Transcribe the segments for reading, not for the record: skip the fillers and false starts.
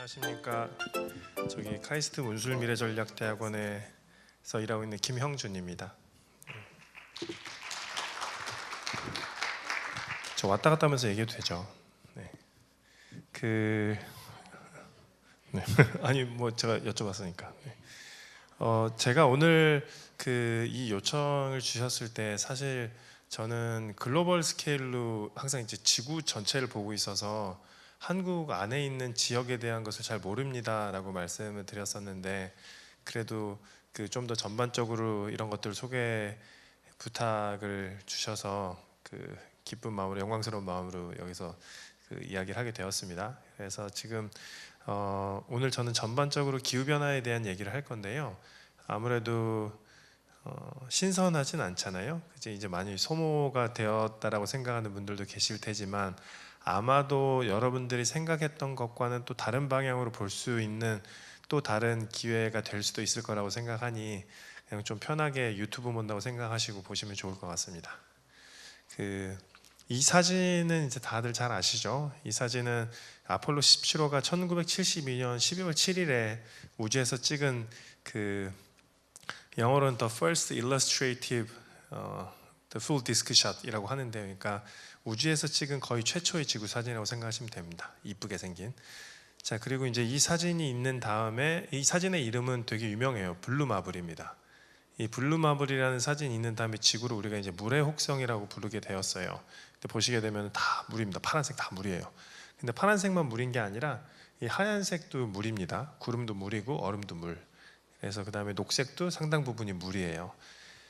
안녕하십니까. 저기 카이스트 문술미래전략대학원에서 일하고 있는 김형준입니다. 저 왔다 갔다 하면서 얘기해도 되죠? 네. 네. 아니 뭐 제가 여쭤봤으니까. 네. 제가 오늘 이 요청을 주셨을 때 사실 저는 글로벌 스케일로 항상 이제 지구 전체를 보고 있어서 한국 안에 있는 지역에 대한 것을 잘 모릅니다라고 말씀을 드렸었는데, 그래도 좀 더 전반적으로 이런 것들을 소개 부탁을 주셔서 기쁜 마음으로, 영광스러운 마음으로 여기서 이야기를 하게 되었습니다. 그래서 지금 오늘 저는 전반적으로 기후변화에 대한 얘기를 할 건데요. 아무래도 신선하진 않잖아요. 이제 많이 소모가 되었다라고 생각하는 분들도 계실 테지만, 아마도 여러분들이 생각했던 것과는 또 다른 방향으로 볼 수 있는 또 다른 기회가 될 수도 있을 거라고 생각하니 그냥 좀 편하게 유튜브 본다고 생각하시고 보시면 좋을 것 같습니다. 이 사진은 이제 다들 잘 아시죠? 이 사진은 아폴로 17호가 1972년 12월 7일에 우주에서 찍은 영어로는 The First Illustrative The Full Disc Shot이라고 하는데, 그러니까 우주에서 찍은 거의 최초의 지구 사진이라고 생각하시면 됩니다. 이쁘게 생긴. 자, 그리고 이제 이 사진이 있는 다음에 이 사진의 이름은 되게 유명해요. 블루마블입니다. 이 블루마블이라는 사진이 있는 다음에 지구를 우리가 이제 물의 혹성이라고 부르게 되었어요. 근데 보시게 되면 다 물입니다. 파란색 다 물이에요. 근데 파란색만 물인 게 아니라 이 하얀색도 물입니다. 구름도 물이고 얼음도 물. 그래서 그 다음에 녹색도 상당 부분이 물이에요.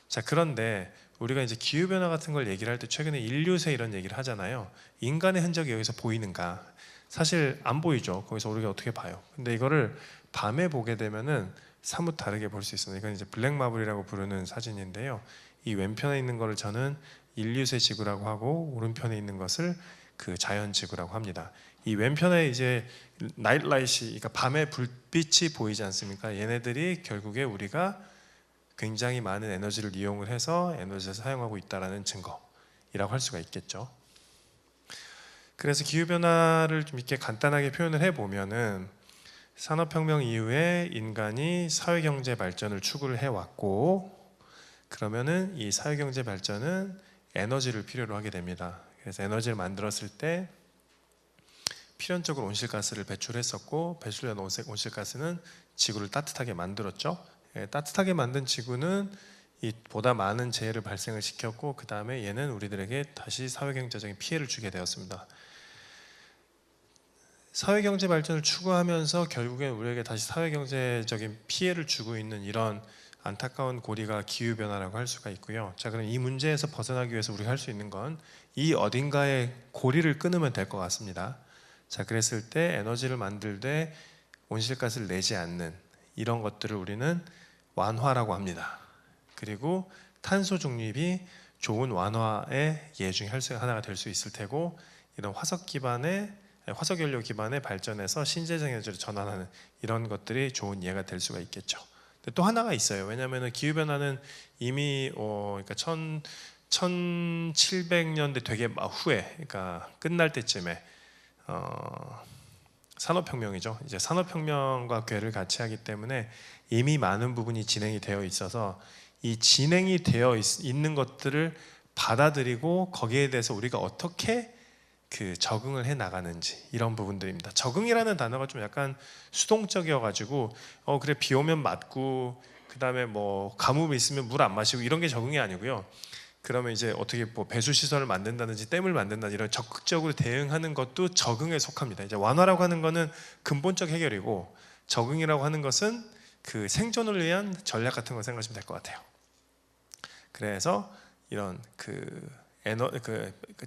자, 그런데 우리가 이제 기후변화 같은 걸 얘기를 할 때 최근에 인류세 이런 얘기를 하잖아요. 인간의 흔적이 여기서 보이는가? 사실 안 보이죠. 거기서 우리가 어떻게 봐요? 근데 이거를 밤에 보게 되면은 사뭇 다르게 볼 수 있습니다. 이건 이제 블랙마블이라고 부르는 사진인데요. 이 왼편에 있는 거를 저는 인류세 지구라고 하고, 오른편에 있는 것을 자연 지구라고 합니다. 이 왼편에 이제 나이트라이트, 그러니까 밤에 불빛이 보이지 않습니까? 얘네들이 결국에 우리가 굉장히 많은 에너지를 이용을 해서 에너지를 사용하고 있다는 증거이라고 할 수가 있겠죠. 그래서 기후변화를 좀 이렇게 간단하게 표현을 해보면은, 산업혁명 이후에 인간이 사회경제 발전을 추구를 해왔고, 그러면은 이 사회경제 발전은 에너지를 필요로 하게 됩니다. 그래서 에너지를 만들었을 때 필연적으로 온실가스를 배출했었고, 배출된 온실가스는 지구를 따뜻하게 만들었죠. 따뜻하게 만든 지구는 보다 많은 재해를 발생을 시켰고, 그 다음에 얘는 우리들에게 다시 사회경제적인 피해를 주게 되었습니다. 사회경제 발전을 추구하면서 결국엔 우리에게 다시 사회경제적인 피해를 주고 있는 이런 안타까운 고리가 기후변화라고 할 수가 있고요. 자, 그럼 이 문제에서 벗어나기 위해서 우리가 할 수 있는 건 이 어딘가에 고리를 끊으면 될 것 같습니다. 자, 그랬을 때 에너지를 만들되 온실가스를 내지 않는 이런 것들을 우리는 완화라고 합니다. 그리고 탄소 중립이 좋은 완화의 예 중에 하나가 될 수 있을 테고, 이런 화석연료 기반의 발전에서 신재생 에너지로 전환하는 이런 것들이 좋은 예가 될 수가 있겠죠. 근데 또 하나가 있어요. 왜냐하면 기후변화는 이미 그러니까 1700년대 되게 후에, 그러니까 끝날 때쯤에 산업혁명이죠. 이제 산업혁명과 궤를 같이 하기 때문에 이미 많은 부분이 진행이 되어 있어서, 이 진행이 되어 있는 것들을 받아들이고 거기에 대해서 우리가 어떻게 적응을 해 나가는지, 이런 부분들입니다. 적응이라는 단어가 좀 약간 수동적이어가지고 그래 비 오면 맞고, 그 다음에 뭐 가뭄이 있으면 물 안 마시고, 이런 게 적응이 아니고요. 그러면 이제 어떻게 뭐 배수 시설을 만든다든지 댐을 만든다든지 이런 적극적으로 대응하는 것도 적응에 속합니다. 이제 완화라고 하는 것은 근본적 해결이고, 적응이라고 하는 것은 생존을 위한 전략 같은 걸 생각하시면 될 것 같아요. 그래서 이런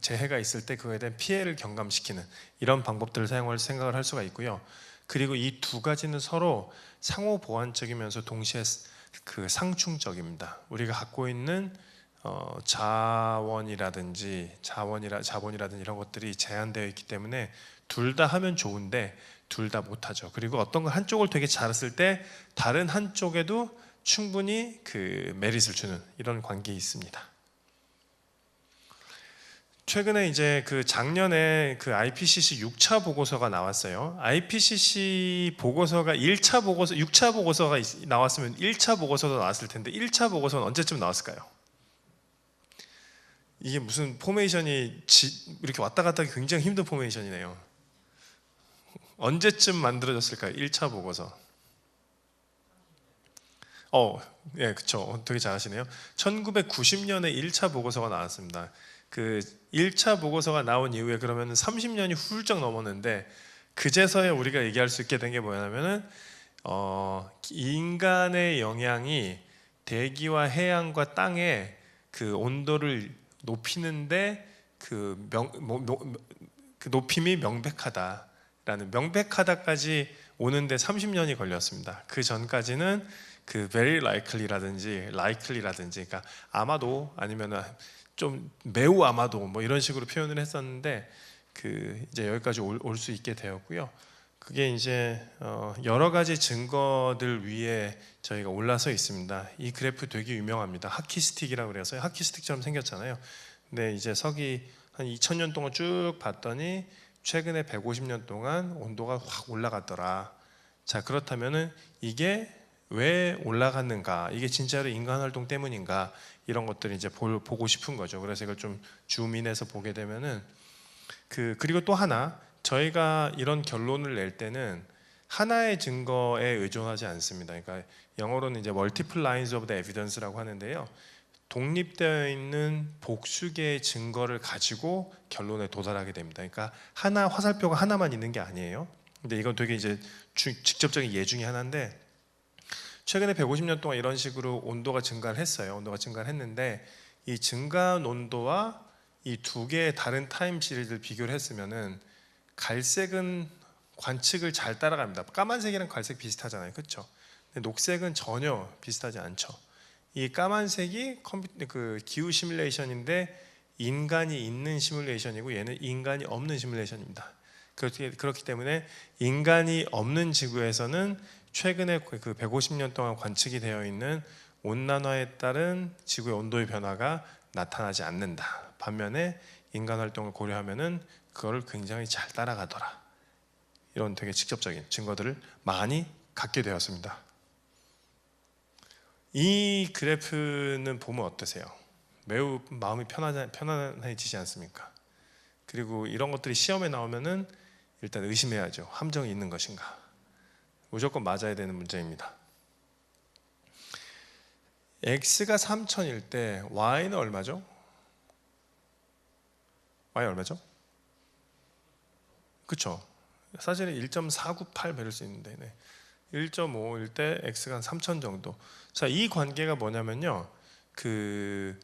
재해가 있을 때 그거에 대한 피해를 경감시키는 이런 방법들을 생각을 할 수가 있고요. 그리고 이 두 가지는 서로 상호 보완적이면서 동시에 상충적입니다. 우리가 갖고 있는 자본이라든지 이런 것들이 제한되어 있기 때문에 둘 다 하면 좋은데 둘 다 못하죠. 그리고 어떤 걸 한쪽을 되게 잘했을 때 다른 한쪽에도 충분히 메릿을 주는 이런 관계에 있습니다. 최근에 이제 그 작년에 그 IPCC 6차 보고서가 나왔어요. IPCC 보고서가 1차 보고서, 6차 보고서가 나왔으면 1차 보고서도 나왔을 텐데 1차 보고서는 언제쯤 나왔을까요? 이게 무슨 포메이션이 이렇게 왔다 갔다 하기 굉장히 힘든 포메이션이네요. 언제쯤 만들어졌을까요? 1차 보고서. 예, 그쵸. 되게 잘하시네요. 1990년에 1차 보고서가 나왔습니다. 그 1차 보고서가 나온 이후에 그러면 30년이 훌쩍 넘었는데 그제서야 우리가 얘기할 수 있게 된 게 뭐냐면은 인간의 영향이 대기와 해양과 땅의 그 온도를 높이는데 그 높임이 명백하다라는, 명백하다까지 오는데 30년이 걸렸습니다. 그 전까지는 그 very likely라든지 likely라든지, 그러니까 아마도 아니면은 좀 매우 아마도 뭐 이런 식으로 표현을 했었는데 그 이제 여기까지 올 수 있게 되었고요. 그게 이제 여러 가지 증거들 위에 저희가 올라서 있습니다. 이 그래프 되게 유명합니다. 하키스틱이라고 그래서 하키스틱처럼 생겼잖아요. 근데 이제 서기 한 2000년 동안 쭉 봤더니 최근에 150년 동안 온도가 확 올라갔더라. 자, 그렇다면은 이게 왜 올라갔는가? 이게 진짜로 인간 활동 때문인가? 이런 것들을 이제 보고 싶은 거죠. 그래서 이걸 좀 줌인해서 보게 되면은 그리고 또 하나, 저희가 이런 결론을 낼 때는 하나의 증거에 의존하지 않습니다. 그러니까 영어로는 이제 multiple lines of the evidence라고 하는데요. 독립되어 있는 복수 개의 증거를 가지고 결론에 도달하게 됩니다. 그러니까 하나, 화살표가 하나만 있는 게 아니에요. 근데 이건 되게 이제 직접적인 예 중에 하나인데, 최근에 150년 동안 이런 식으로 온도가 증가를 했어요. 온도가 증가를 했는데 이 증가한 온도와 이 두 개의 다른 타임 시리즈를 비교를 했으면은 갈색은 관측을 잘 따라갑니다. 까만색이랑 갈색 비슷하잖아요, 그렇죠? 근데 녹색은 전혀 비슷하지 않죠. 이 까만색이 그 기후 시뮬레이션인데 인간이 있는 시뮬레이션이고 얘는 인간이 없는 시뮬레이션입니다. 그렇기 때문에 인간이 없는 지구에서는 최근에 그 150년 동안 관측이 되어 있는 온난화에 따른 지구의 온도의 변화가 나타나지 않는다. 반면에 인간 활동을 고려하면은 그거를 굉장히 잘 따라가더라. 이런 되게 직접적인 증거들을 많이 갖게 되었습니다. 이 그래프는 보면 어떠세요? 매우 마음이 편안해지지 않습니까? 그리고 이런 것들이 시험에 나오면은 일단 의심해야죠. 함정이 있는 것인가? 무조건 맞아야 되는 문제입니다. X가 3000일 때 Y는 얼마죠? Y 얼마죠? 그쵸? 사실은 1.498 배럴 수 있는데 1.5일 때 X가 한 3000 정도. 자, 이 관계가 뭐냐면요, 그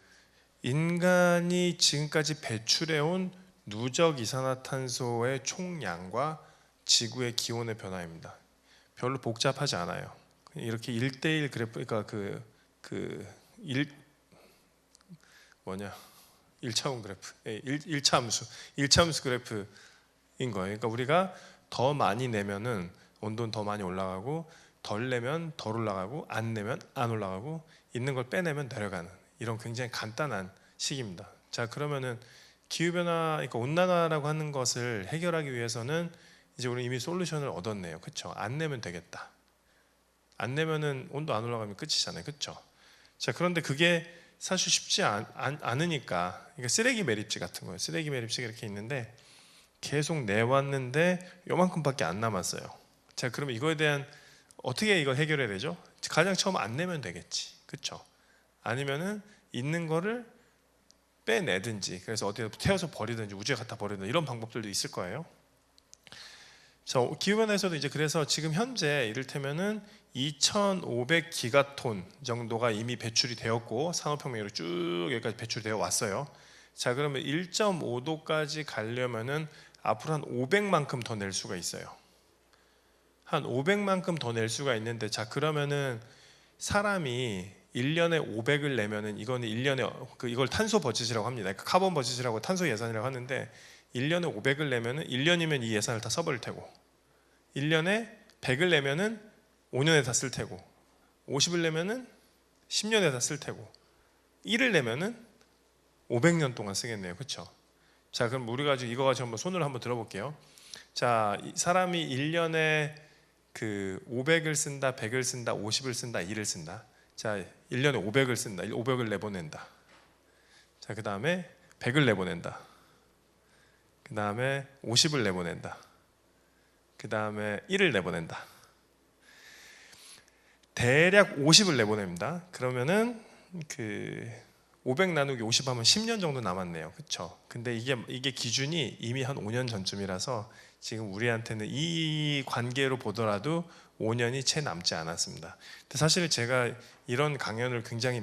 인간이 지금까지 배출해온 누적 이산화탄소의 총량과 지구의 기온의 변화입니다. 별로 복잡하지 않아요. 이렇게 1대1 그래프, 그러니까 1차원 그래프, 1차 함수 그래프인 거예요. 그러니까 우리가 더 많이 내면은 온도는 더 많이 올라가고, 덜 내면 덜 올라가고, 안 내면 안 올라가고, 있는 걸 빼내면 내려가는, 이런 굉장히 간단한 식입니다. 자, 그러면은 기후변화, 그러니까 온난화라고 하는 것을 해결하기 위해서는 이제 우리 이미 솔루션을 얻었네요. 그렇죠? 안 내면 되겠다. 안 내면은 온도 안 올라가면 끝이잖아요. 그렇죠? 자, 그런데 그게 사실 쉽지 않으니까, 그러니까 쓰레기 매립지 같은 거예요. 쓰레기 매립지가 이렇게 있는데 계속 내왔는데 요만큼밖에 안 남았어요. 자, 그러면 이거에 대한 어떻게 이걸 해결해야 되죠? 가장 처음 안 내면 되겠지. 그렇죠? 아니면은 있는 거를 빼내든지, 그래서 어디에 태워서 버리든지 우주에 갖다 버리든지, 이런 방법들도 있을 거예요. 자, 기후변화에서도 이제 그래서 지금 현재 이를테면은 2,500기가톤 정도가 이미 배출이 되었고, 산업혁명으로 쭉 여기까지 배출되어 왔어요. 자, 그러면 1.5도까지 가려면은 앞으로 한 500만큼 더 낼 수가 있어요. 한 500만큼 더 낼 수가 있는데, 자, 그러면은 사람이 1년에 500을 내면은 이거는 1년에 이걸 탄소 버짓이라고 합니다. 그러니까 카본 버짓이라고 탄소 예산이라고 하는데, 1년에 500을 내면은 1년이면 이 예산을 다 써버릴 테고, 1년에 100을 내면은 5년에 다 쓸 테고, 50을 내면은 10년에 다 쓸 테고, 1을 내면은 500년 동안 쓰겠네요. 그렇죠? 자, 그럼 우리 가지고 이거 가지고 한번 손을 한번 들어볼게요. 자, 사람이 1년에 그 500을 쓴다, 100을 쓴다, 50을 쓴다, 1을 쓴다. 자, 1년에 500을 쓴다. 500을 내보낸다. 자, 그 다음에 100을 내보낸다. 그 다음에 50을 내보낸다. 그 다음에 1을 내보낸다. 대략 50을 내보냅니다. 그러면은 그 500 나누기 50 하면 10년 정도 남았네요. 그렇죠? 근데 이게 기준이 이미 한 5년 전쯤이라서 지금 우리한테는 이 관계로 보더라도 5년이 채 남지 않았습니다. 근데 사실 제가 이런 강연을 굉장히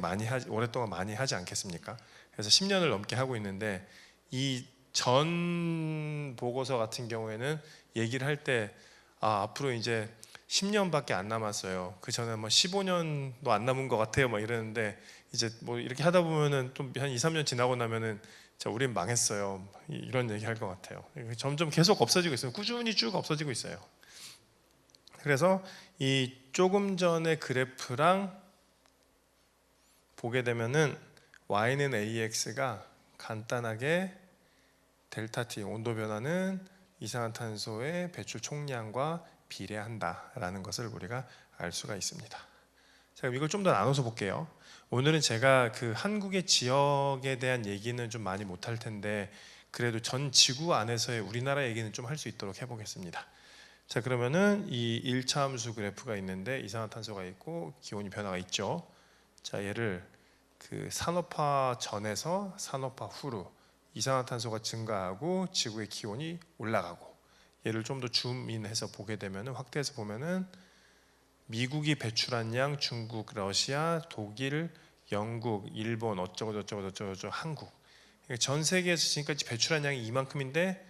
오랫동안 많이 하지 않겠습니까? 그래서 10년을 넘게 하고 있는데 이 전 보고서 같은 경우에는 얘기를 할 때 앞으로 이제 10년밖에 안 남았어요. 그 전에 뭐 15년도 안 남은 것 같아요. 막 이러는데 이제 뭐 이렇게 하다 보면은 좀 한 2, 3년 지나고 나면은 자, 우린 망했어요. 이런 얘기 할 것 같아요. 점점 계속 없어지고 있어요. 꾸준히 쭉 없어지고 있어요. 그래서 이 조금 전의 그래프랑 보게 되면은 y는 AX가 간단하게 델타 T 온도 변화는 이산화탄소의 배출 총량과 비례한다라는 것을 우리가 알 수가 있습니다. 자, 그럼 이걸 좀 더 나눠서 볼게요. 오늘은 제가 그 한국의 지역에 대한 얘기는 좀 많이 못할 텐데 그래도 전 지구 안에서의 우리나라 얘기는 좀 할 수 있도록 해보겠습니다. 자, 그러면은 이 1차 함수 그래프가 있는데 이산화탄소가 있고 기온이 변화가 있죠. 자, 얘를 그 산업화 전에서 산업화 후로 이산화탄소가 증가하고 지구의 기온이 올라가고 얘를 좀 더 줌인해서 보게 되면은 확대해서 보면은 미국이 배출한 양, 중국, 러시아, 독일, 영국, 일본 어쩌고 한국. 전 세계에서 지금까지 배출한 양이 이만큼인데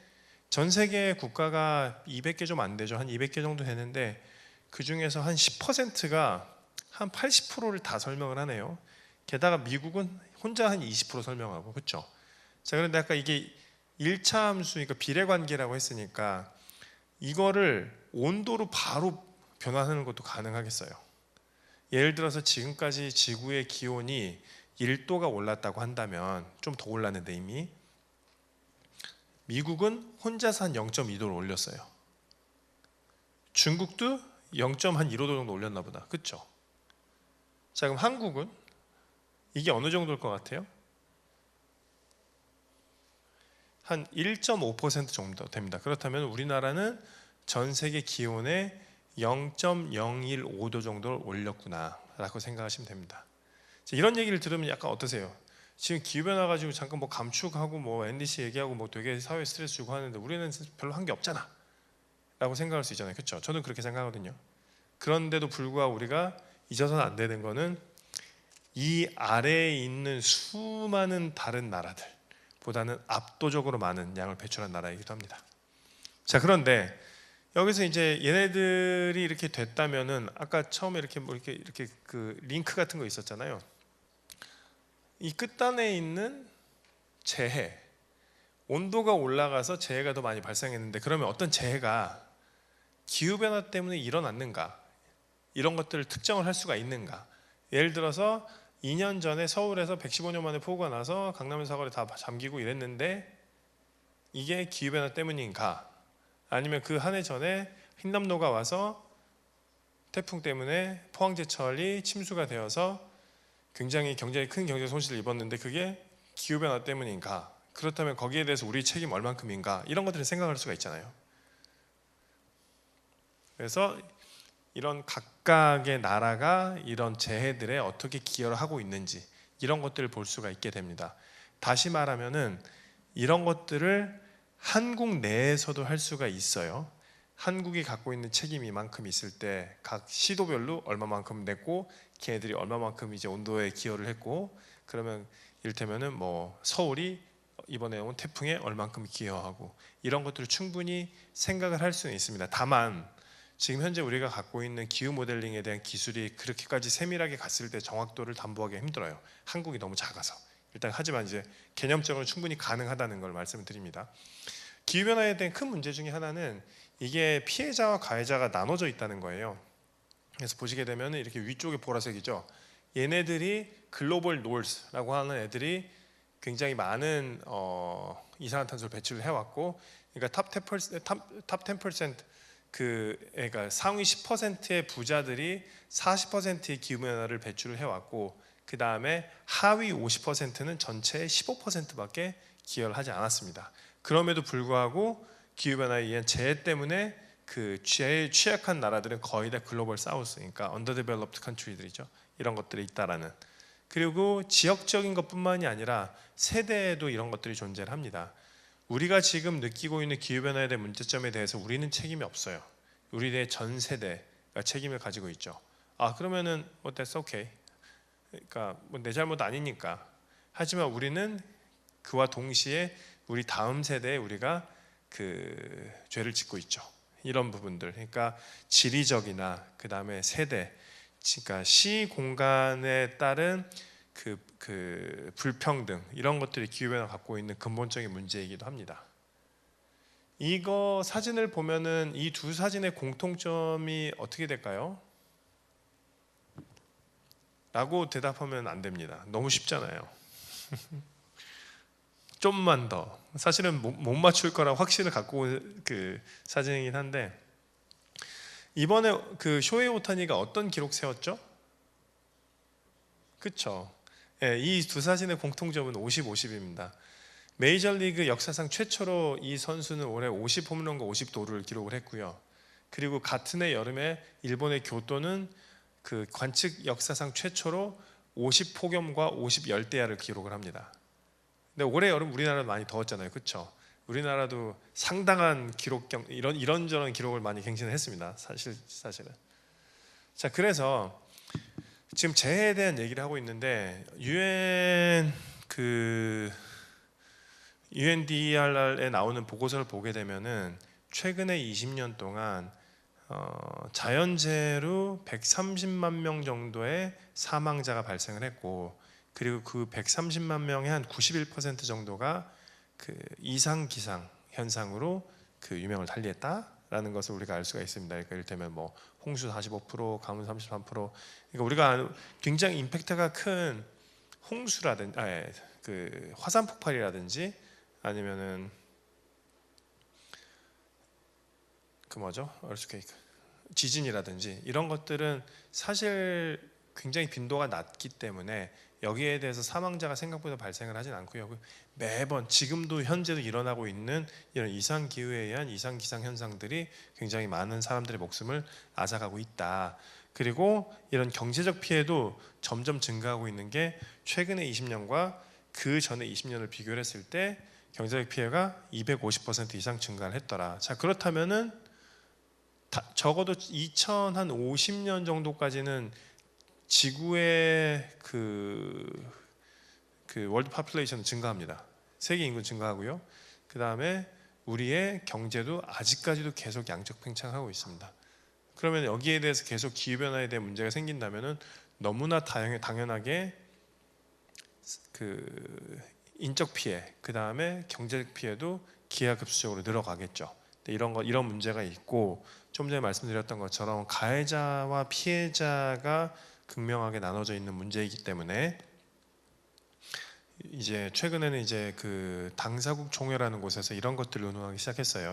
전 세계 국가가 200개 좀 안 되죠. 한 200개 정도 되는데 그 중에서 한 10%가 한 80%를 다 설명을 하네요. 게다가 미국은 혼자 한 20% 설명하고, 그렇죠? 자, 그런데 아까 이게 1차 함수니까 비례관계라고 했으니까 이거를 온도로 바로 변화하는 것도 가능하겠어요. 예를 들어서 지금까지 지구의 기온이 1도가 올랐다고 한다면 좀 더 올랐는데 이미 미국은 혼자서 한 0.2도를 올렸어요. 중국도 0.15도 정도 올렸나 보다. 그렇죠? 자, 그럼 한국은 이게 어느 정도일 것 같아요? 한 1.5% 정도 됩니다. 그렇다면 우리나라는 전 세계 기온의 0.015도 정도를 올렸구나 라고 생각하시면 됩니다. 이런 얘기를 들으면 약간 어떠세요? 지금 기후변화 가지고 잠깐 뭐 감축하고 뭐 NDC 얘기하고 뭐 되게 사회에 스트레스 주고 하는데 우리는 별로 한 게 없잖아 라고 생각할 수 있잖아요. 그렇죠? 저는 그렇게 생각하거든요. 그런데도 불구하고 우리가 잊어서는 안 되는 거는 이 아래에 있는 수많은 다른 나라들 보다는 압도적으로 많은 양을 배출한 나라이기도 합니다. 자, 그런데 여기서 이제 얘네들이 이렇게 됐다면은 아까 처음에 이렇게 뭐 이렇게 그 링크 같은 거 있었잖아요. 이 끝단에 있는 재해, 온도가 올라가서 재해가 더 많이 발생했는데 그러면 어떤 재해가 기후변화 때문에 일어났는가? 이런 것들을 특정을 할 수가 있는가? 예를 들어서 2년 전에 서울에서 115년 만에 폭우가 나서 강남의 사거리 다 잠기고 이랬는데 이게 기후변화 때문인가? 아니면 그 한 해 전에 흰남노가 와서 태풍 때문에 포항제철이 침수가 되어서 굉장히 큰 경제 손실을 입었는데 그게 기후변화 때문인가? 그렇다면 거기에 대해서 우리 책임 얼만큼인가? 이런 것들을 생각할 수가 있잖아요. 그래서 이런 각각의 나라가 이런 재해들에 어떻게 기여를 하고 있는지 이런 것들을 볼 수가 있게 됩니다. 다시 말하면은 이런 것들을 한국 내에서도 할 수가 있어요. 한국이 갖고 있는 책임이 이만큼 있을 때 각 시도별로 얼마만큼 냈고 걔네들이 얼마만큼 이제 온도에 기여를 했고 그러면 이를테면은 뭐 서울이 이번에 온 태풍에 얼만큼 기여하고 이런 것들을 충분히 생각을 할 수는 있습니다. 다만 지금 현재 우리가 갖고 있는 기후 모델링에 대한 기술이 그렇게까지 세밀하게 갔을 때 정확도를 담보하기 힘들어요. 한국이 너무 작아서. 일단 하지만 이제 개념적으로 충분히 가능하다는 걸 말씀을 드립니다. 기후변화에 대한 큰 문제 중에 하나는 이게 피해자와 가해자가 나눠져 있다는 거예요. 그래서 보시게 되면 이렇게 위쪽에 보라색이죠. 얘네들이 글로벌 노스라고 하는 애들이 굉장히 많은 이산화탄소를 배출을 해왔고, 그러니까 탑 10% 그러니까 상위 10%의 부자들이 40%의 기후변화를 배출을 해왔고, 그 다음에 하위 50%는 전체의 15%밖에 기여를 하지 않았습니다. 그럼에도 불구하고 기후변화에 의한 재해 때문에 그 제일 취약한 나라들은 거의 다 글로벌 사우스, 그러니까 언더데벨롭드 컨트리들이죠. 이런 것들이 있다라는. 그리고 지역적인 것뿐만이 아니라 세대에도 이런 것들이 존재를 합니다. 우리가 지금 느끼고 있는 기후변화에 대한 문제점에 대해서 우리는 책임이 없어요. 우리의 전 세대가 책임을 가지고 있죠. 그러면은 뭐 that's okay. 그러니까 뭐 내 잘못 아니니까. 하지만 우리는 그와 동시에 우리 다음 세대에 우리가 그 죄를 짓고 있죠. 이런 부분들. 그러니까 지리적이나 그 다음에 세대, 그러니까 시 공간에 따른 그 불평등, 이런 것들이 기후변화가 갖고 있는 근본적인 문제이기도 합니다. 이거 사진을 보면은 이 두 사진의 공통점이 어떻게 될까요? 라고 대답하면 안 됩니다. 너무 쉽잖아요. 좀만 더. 사실은 못 맞출 거라 확신을 갖고 온 그 사진이긴 한데, 이번에 그 쇼헤이 오타니가 어떤 기록 세웠죠? 그쵸? 예, 이 두 사진의 공통점은 50-50입니다. 메이저리그 역사상 최초로 이 선수는 올해 50 홈런과 50도루를 기록을 했고요. 그리고 같은 해 여름에 일본의 교토는 그 관측 역사상 최초로 50 폭염과 50 열대야를 기록을 합니다. 근데 올해 여름 우리나라도 많이 더웠잖아요, 그렇죠? 우리나라도 상당한 기록경 이런저런 기록을 많이 갱신을 했습니다. 사실은. 자, 그래서 지금 재해에 대한 얘기를 하고 있는데 UNDRR에 나오는 보고서를 보게 되면은 최근에 20년 동안 자연재해로 130만 명 정도의 사망자가 발생을 했고, 그리고 그 130만 명의 한 91% 정도가 그 이상 기상 현상으로 그 유명을 달리했다라는 것을 우리가 알 수가 있습니다. 그러니까 이를테면 뭐 홍수 45%, 가뭄 33%. 그러니까 우리가 굉장히 임팩트가 큰 홍수라든지, 그 화산 폭발이라든지, 아니면은 그 뭐죠? 얼스케이크, 지진이라든지 이런 것들은 사실 굉장히 빈도가 낮기 때문에 여기에 대해서 사망자가 생각보다 발생을 하진 않고요. 매번 지금도 현재도 일어나고 있는 이런 이상 기후에 의한 이상 기상 현상들이 굉장히 많은 사람들의 목숨을 앗아가고 있다. 그리고 이런 경제적 피해도 점점 증가하고 있는 게 최근의 20년과 그 전에 20년을 비교를 했을 때 경제적 피해가 250% 이상 증가를 했더라. 자, 그렇다면은 적어도 2050년 정도까지는 지구의 그 월드 파퓰레이션은 증가합니다. 세계 인구 증가하고요. 그 다음에 우리의 경제도 아직까지도 계속 양적 팽창하고 있습니다. 그러면 여기에 대해서 계속 기후변화에 대한 문제가 생긴다면은 너무나 당연하게 그 인적 피해, 그 다음에 경제적 피해도 기하급수적으로 늘어가겠죠. 이런 문제가 있고, 좀 전에 말씀드렸던 것처럼 가해자와 피해자가 극명하게 나눠져 있는 문제이기 때문에 이제 최근에는 이제 그 당사국 총회라는 곳에서 이런 것들을 의논하기 시작했어요.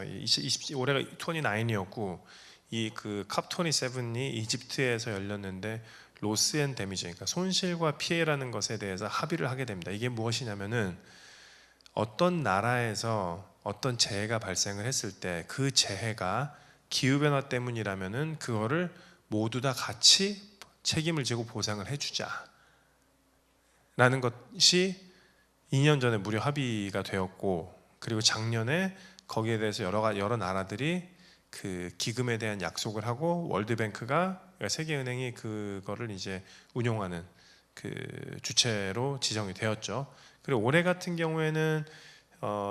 올해가 29이었고 이 그 컵 27이 이집트에서 열렸는데 로스 앤 데미지, 그러니까 손실과 피해라는 것에 대해서 합의를 하게 됩니다. 이게 무엇이냐면은 어떤 나라에서 어떤 재해가 발생을 했을 때 그 재해가 기후변화 때문이라면은 그거를 모두 다 같이 책임을 지고 보상을 해주자 라는 것이 2년 전에 무려 합의가 되었고, 그리고 작년에 거기에 대해서 여러 나라들이 그 기금에 대한 약속을 하고 월드뱅크가, 그러니까 세계은행이 그거를 이제 운용하는 그 주체로 지정이 되었죠. 그리고 올해 같은 경우에는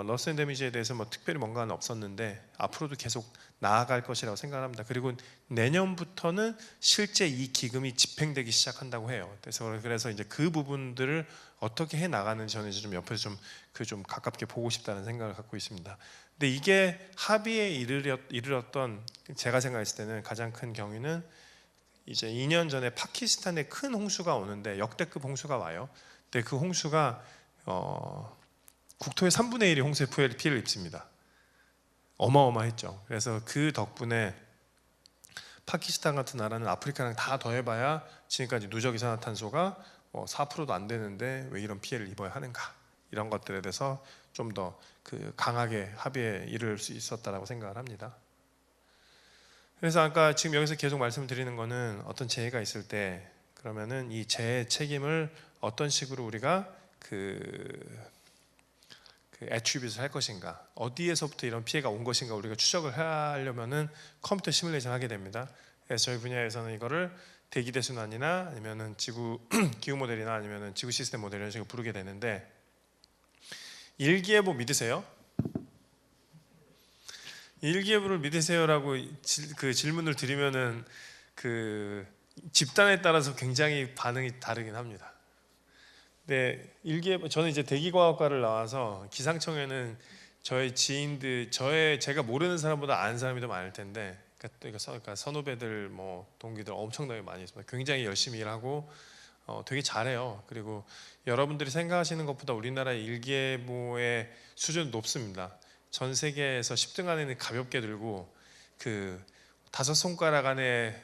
러스 앤 데미지에 대해서 뭐 특별히 뭔가는 없었는데 앞으로도 계속 나아갈 것이라고 생각합니다. 그리고 내년부터는 실제 이 기금이 집행되기 시작한다고 해요. 그래서 이제 그 부분들을 어떻게 해 나가는지 저는 이제 좀 옆에서 좀 가깝게 보고 싶다는 생각을 갖고 있습니다. 근데 이게 합의에 이르렀던 제가 생각했을 때는 가장 큰 경위는 이제 2년 전에 파키스탄에 큰 홍수가 오는데 역대급 홍수가 와요. 근데 그 홍수가 국토의 3분의 1이 홍수의 피해를 입습니다. 어마어마했죠. 그래서 그 덕분에 파키스탄 같은 나라는 아프리카랑 다 더해봐야 지금까지 누적 이산화탄소가 4%도 안 되는데 왜 이런 피해를 입어야 하는가, 이런 것들에 대해서 좀 더 그 강하게 합의에 이를 수 있었다라고 생각을 합니다. 그래서 아까 지금 여기서 계속 말씀드리는 거는 어떤 재해가 있을 때 그러면은 이 재해 책임을 어떤 식으로 우리가 그 애트리뷰트를 할 것인가, 어디에서부터 이런 피해가 온 것인가 우리가 추적을 하려면은 컴퓨터 시뮬레이션 하게 됩니다. 그래서 저희 분야에서는 이거를 대기 대순환이나 아니면은 지구 기후 모델이나 아니면은 지구 시스템 모델 이런 식으로 부르게 되는데, 일기예보 믿으세요? 일기예보를 믿으세요라고 그 질문을 드리면은 그 집단에 따라서 굉장히 반응이 다르긴 합니다. 네, 일기예보, 저는 이제 대기과학과를 나와서 기상청에는 저의 지인들, 제가 모르는 사람보다 아는 사람이 더 많을 텐데, 그러니까 선후배들, 뭐 동기들 엄청나게 많이 있습니다. 굉장히 열심히 일하고 되게 잘해요. 그리고 여러분들이 생각하시는 것보다 우리나라의 일기예보의 수준은 높습니다. 전 세계에서 10등 안에는 가볍게 들고 그 5손가락 안에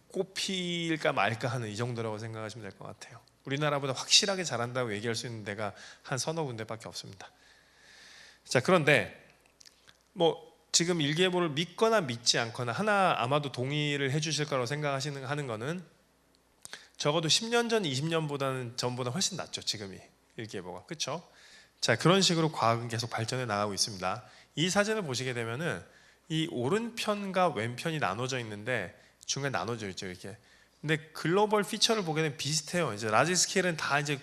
꼽힐까 말까 하는 이 정도라고 생각하시면 될 것 같아요. 우리나라보다 확실하게 잘한다고 얘기할 수 있는 데가 한 서너 군데밖에 없습니다. 자, 그런데 뭐 지금 일기예보를 믿거나 믿지 않거나 하나 아마도 동의를 해주실 거라고 하는 거는 적어도 10년 전, 20년 전보다 훨씬 낫죠. 지금이 일기예보가, 그렇죠? 자, 그런 식으로 과학은 계속 발전해 나가고 있습니다. 이 사진을 보시게 되면은 이 오른편과 왼편이 나눠져 있는데 중간에 나눠져 있죠, 이렇게. 근데 글로벌 피처를 보게 되면 비슷해요. 이제 라지 스케일은 다 이제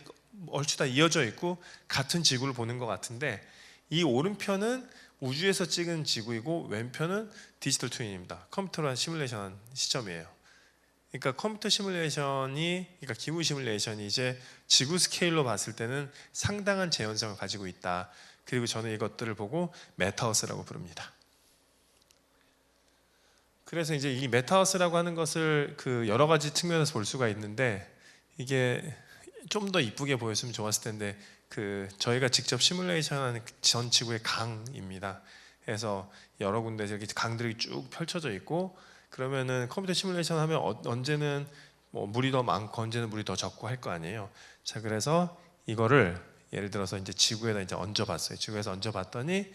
얼추 다 이어져 있고 같은 지구를 보는 것 같은데, 이 오른편은 우주에서 찍은 지구이고 왼편은 디지털 트윈입니다. 컴퓨터로 시뮬레이션한 시점이에요. 그러니까 컴퓨터 시뮬레이션이, 그러니까 기후 시뮬레이션이 이제 지구 스케일로 봤을 때는 상당한 재현성을 가지고 있다. 그리고 저는 이것들을 보고 메타버스라고 부릅니다. 그래서 이제 이 메타버스라고 하는 것을 그 여러 가지 측면에서 볼 수가 있는데, 이게 좀 더 이쁘게 보였으면 좋았을 텐데, 그 저희가 직접 시뮬레이션하는 전 지구의 강입니다. 그래서 여러 군데서 이렇게 강들이 쭉 펼쳐져 있고, 그러면은 컴퓨터 시뮬레이션 하면 언제는 뭐 물이 더 많고 언제는 물이 더 적고 할 거 아니에요. 자, 그래서 이거를 예를 들어서 이제 지구에다 이제 얹어봤어요. 지구에서 얹어봤더니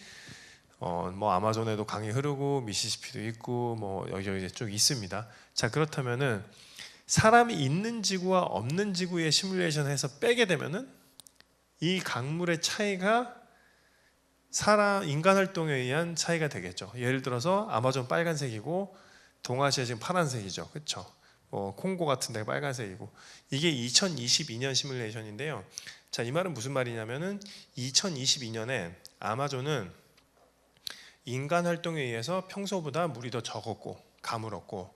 뭐 아마존에도 강이 흐르고 미시시피도 있고 뭐 여기저기 쭉 있습니다. 자, 그렇다면은 사람이 있는 지구와 없는 지구의 시뮬레이션해서 빼게 되면은 이 강물의 차이가 인간 활동에 의한 차이가 되겠죠. 예를 들어서 아마존 빨간색이고 동아시아 지금 파란색이죠, 그렇죠? 콩고 같은 데가 빨간색이고, 이게 2022년 시뮬레이션인데요. 자, 이 말은 무슨 말이냐면은 2022년에 아마존은 인간 활동에 의해서 평소보다 물이 더 적었고 가물었고,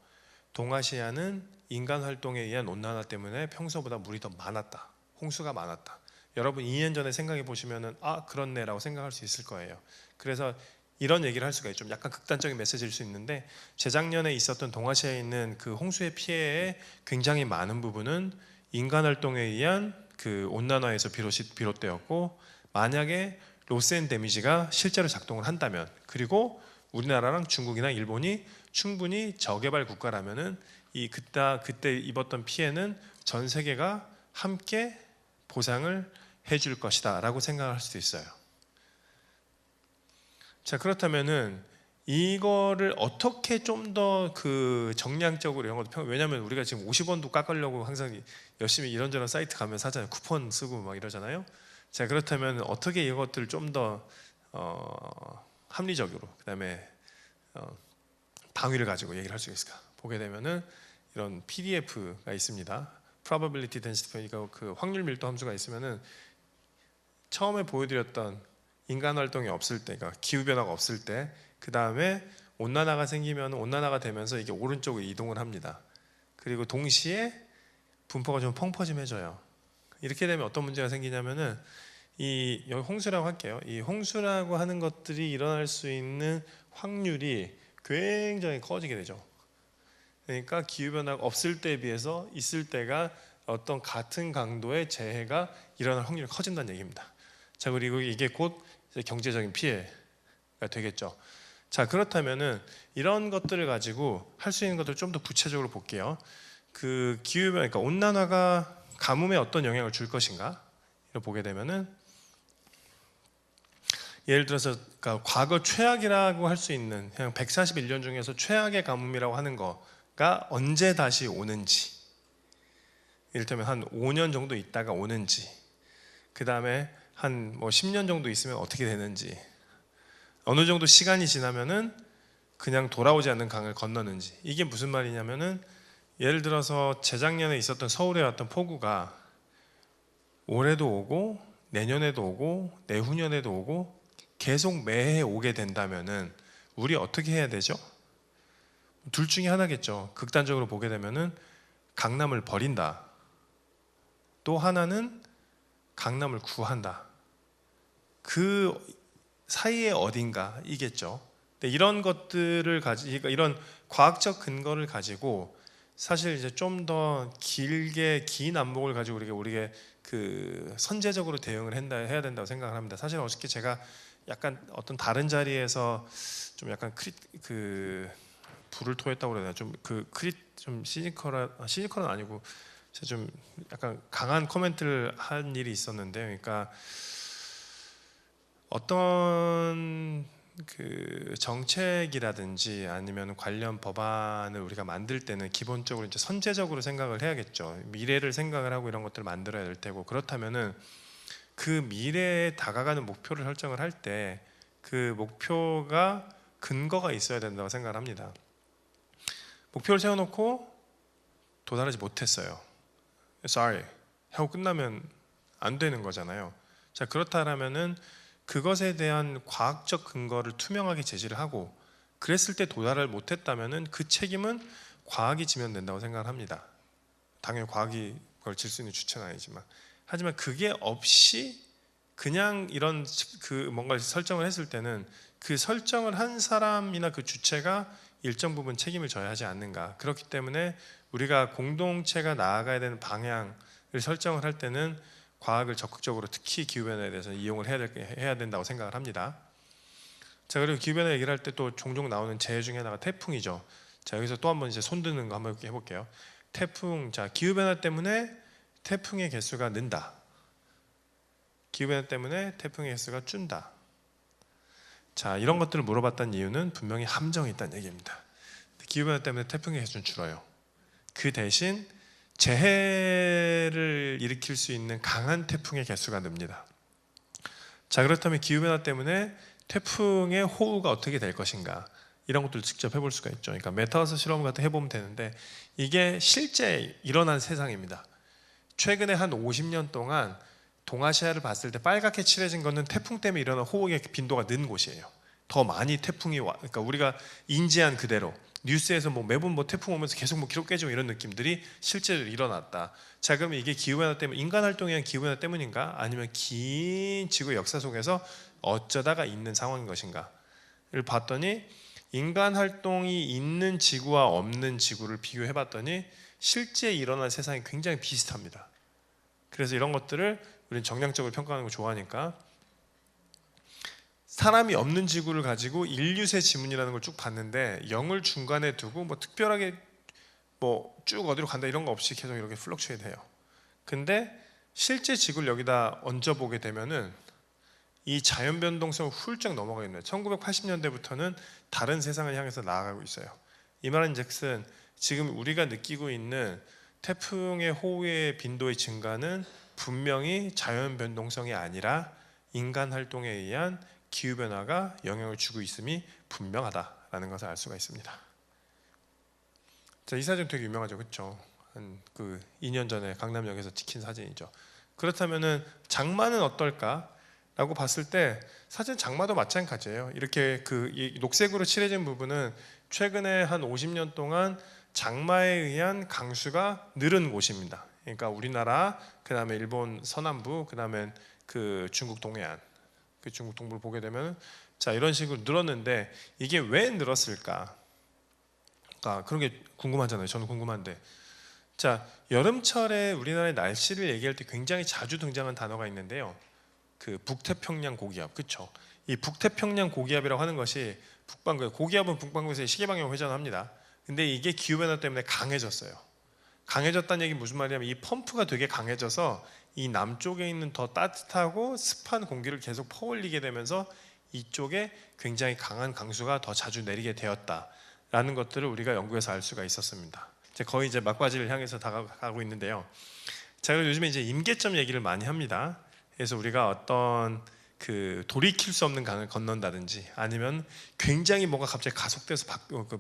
동아시아는 인간 활동에 의한 온난화 때문에 평소보다 물이 더 많았다, 홍수가 많았다. 여러분 2년 전에 생각해 보시면은 아, 그렇네라고 생각할 수 있을 거예요. 그래서 이런 얘기를 할 수가 있죠. 좀 약간 극단적인 메시지일 수 있는데, 재작년에 있었던 동아시아에 있는 그 홍수의 피해의 굉장히 많은 부분은 인간 활동에 의한 그 온난화에서 비롯되었고, 만약에 로스 앤 데미지가 실제로 작동을 한다면, 그리고 우리나라랑 중국이나 일본이 충분히 저개발 국가라면은 그때 입었던 피해는 전 세계가 함께 보상을 해줄 것이다 라고 생각할 수도 있어요. 자, 그렇다면은 이거를 어떻게 좀 더 그 정량적으로 이런 것도 왜냐하면 우리가 지금 50원도 깎으려고 항상 열심히 이런저런 사이트 가면 사잖아요. 쿠폰 쓰고 막 이러잖아요. 자, 그렇다면 어떻게 이것들을 좀 더 합리적으로, 그 다음에 방위를 가지고 얘기를 할 수 있을까 보게 되면은 이런 PDF가 있습니다. Probability Density, 그러니까 그 확률 밀도 함수가 있으면은 처음에 보여드렸던 인간 활동이 없을 때, 그러니까 기후 변화가 없을 때, 그 다음에 온난화가 생기면 온난화가 되면서 이게 오른쪽으로 이동을 합니다. 그리고 동시에 분포가 좀 펑퍼짐해져요. 이렇게 되면 어떤 문제가 생기냐면은 여기 홍수라고 할게요. 이 홍수라고 하는 것들이 일어날 수 있는 확률이 굉장히 커지게 되죠. 그러니까 기후 변화가 없을 때에 비해서 있을 때가 어떤 같은 강도의 재해가 일어날 확률이 커진다는 얘기입니다. 자, 그리고 이게 곧 이제 경제적인 피해가 되겠죠. 자, 그렇다면은 이런 것들을 가지고 할 수 있는 것들을 좀 더 구체적으로 볼게요. 그 기후변화, 그러니까 온난화가 가뭄에 어떤 영향을 줄 것인가? 이걸 보게 되면은 예를 들어서 그러니까 과거 최악이라고 할 수 있는 그냥 141년 중에서 최악의 가뭄이라고 하는 거가 언제 다시 오는지, 이를테면 한 5년 정도 있다가 오는지, 그 다음에 한 뭐 10년 정도 있으면 어떻게 되는지, 어느 정도 시간이 지나면은 그냥 돌아오지 않는 강을 건너는지. 이게 무슨 말이냐면은 예를 들어서 재작년에 있었던 서울에 왔던 폭우가 올해도 오고 내년에도 오고 내후년에도 오고 계속 매해 오게 된다면은 우리 어떻게 해야 되죠? 둘 중에 하나겠죠. 극단적으로 보게 되면은 강남을 버린다. 또 하나는 강남을 구한다. 그 사이에 어딘가 이겠죠. 근데 이런 것들을 가지고 이런 과학적 근거를 가지고 사실 이제 좀 더 길게 긴 안목을 가지고 우리가 그 선제적으로 대응을 해야 된다고 생각을 합니다. 사실 어저께 제가 약간 어떤 다른 자리에서 좀 약간 그 불을 토했다고 그래야 되나, 좀 시니컬은 아니고 제가 좀 약간 강한 코멘트를 한 일이 있었는데, 그러니까 어떤 그 정책이라든지 아니면 관련 법안을 우리가 만들 때는 기본적으로 이제 선제적으로 생각을 해야겠죠. 미래를 생각을 하고 이런 것들을 만들어야 될 테고, 그렇다면은 그 미래에 다가가는 목표를 설정을 할 때 그 목표가 근거가 있어야 된다고 생각을 합니다. 목표를 세워놓고 도달하지 못했어요. Sorry 하고 끝나면 안 되는 거잖아요. 자, 그렇다면은 그것에 대한 과학적 근거를 투명하게 제시를 하고, 그랬을 때 도달을 못했다면은 그 책임은 과학이 지면 된다고 생각을 합니다. 당연히 과학이 그걸 질 수 있는 주체는 아니지만, 하지만 그게 없이 그냥 이런 그 뭔가 설정을 했을 때는 그 설정을 한 사람이나 그 주체가 일정 부분 책임을 져야 하지 않는가. 그렇기 때문에 우리가 공동체가 나아가야 되는 방향을 설정을 할 때는 과학을 적극적으로, 특히 기후변화에 대해서 이용을 해야 된다고 생각을 합니다. 자, 그리고 기후변화 얘기를 할 때 또 종종 나오는 재해 중에 하나가 태풍이죠. 자, 여기서 또 한번 이제 손드는 거 한번 해볼게요. 태풍, 자, 기후변화 때문에 태풍의 개수가 는다. 기후변화 때문에 태풍의 개수가 준다. 자, 이런 것들을 물어봤던 이유는 분명히 함정이 있다는 얘기입니다. 기후변화 때문에 태풍의 개수는 줄어요. 그 대신 재해를 일으킬 수 있는 강한 태풍의 개수가 늡니다. 자, 그렇다면 기후변화 때문에 태풍의 호우가 어떻게 될 것인가, 이런 것들을 직접 해볼 수가 있죠. 그러니까 메타버스 실험 같은 거 해보면 되는데, 이게 실제 일어난 세상입니다. 최근에 한 50년 동안 동아시아를 봤을 때 빨갛게 칠해진 거는 태풍 때문에 일어난 호우의 빈도가 는 곳이에요. 더 많이 태풍이 와, 그러니까 우리가 인지한 그대로 뉴스에서 뭐 매번 뭐 태풍 오면서 계속 뭐 기록 깨지고 이런 느낌들이 실제로 일어났다. 자, 그러면 이게 기후변화 때문에, 인간 활동에 의한 기후변화 때문인가, 아니면 긴 지구 역사 속에서 어쩌다가 있는 상황인 것인가를 봤더니, 인간 활동이 있는 지구와 없는 지구를 비교해 봤더니 실제 일어난 세상이 굉장히 비슷합니다. 그래서 이런 것들을 우리는 정량적으로 평가하는 거 좋아하니까, 사람이 없는 지구를 가지고 인류세 지문이라는 걸 쭉 봤는데 0을 중간에 두고 뭐 특별하게 뭐 쭉 어디로 간다 이런 거 없이 계속 이렇게 플럭추에이트 해요. 근데 실제 지구를 여기다 얹어보게 되면은 이 자연 변동성을 훌쩍 넘어가 있는, 1980년대부터는 다른 세상을 향해서 나아가고 있어요. 이 말은즉슨 지금 우리가 느끼고 있는 태풍의 호우의 빈도의 증가는 분명히 자연 변동성이 아니라 인간 활동에 의한 기후변화가 영향을 주고 있음이 분명하다라는 것을 알 수가 있습니다. 자, 이 사진 되게 유명하죠, 그렇죠? 한 그 2년 전에 강남역에서 찍힌 사진이죠. 그렇다면은 장마는 어떨까라고 봤을 때 사실 장마도 마찬가지예요. 이렇게 이 녹색으로 칠해진 부분은 최근에 한 50년 동안 장마에 의한 강수가 늘은 곳입니다. 그러니까 우리나라, 그 다음에 일본 서남부, 그 다음에 그 중국 동해안, 그 중국 동부를 보게 되면, 자, 이런 식으로 늘었는데 이게 왜 늘었을까? 그런 게 궁금하잖아요. 저는 궁금한데, 자, 여름철에 우리나라의 날씨를 얘기할 때 굉장히 자주 등장하는 단어가 있는데요. 그 북태평양 고기압, 그렇죠? 이 북태평양 고기압이라고 하는 것이 북반구, 고기압은 북반구에서 시계방향 회전합니다. 근데 이게 기후변화 때문에 강해졌어요. 강해졌다는 얘기 무슨 말이냐면 이 펌프가 되게 강해져서 이 남쪽에 있는 더 따뜻하고 습한 공기를 계속 퍼올리게 되면서 이쪽에 굉장히 강한 강수가 더 자주 내리게 되었다라는 것들을 우리가 연구해서 알 수가 있었습니다. 이제 거의 이제 막바지를 향해서 다가가고 있는데요. 제가 요즘에 이제 임계점 얘기를 많이 합니다. 그래서 우리가 어떤 그 돌이킬 수 없는 강을 건넌다든지 아니면 굉장히 뭔가 갑자기 가속돼서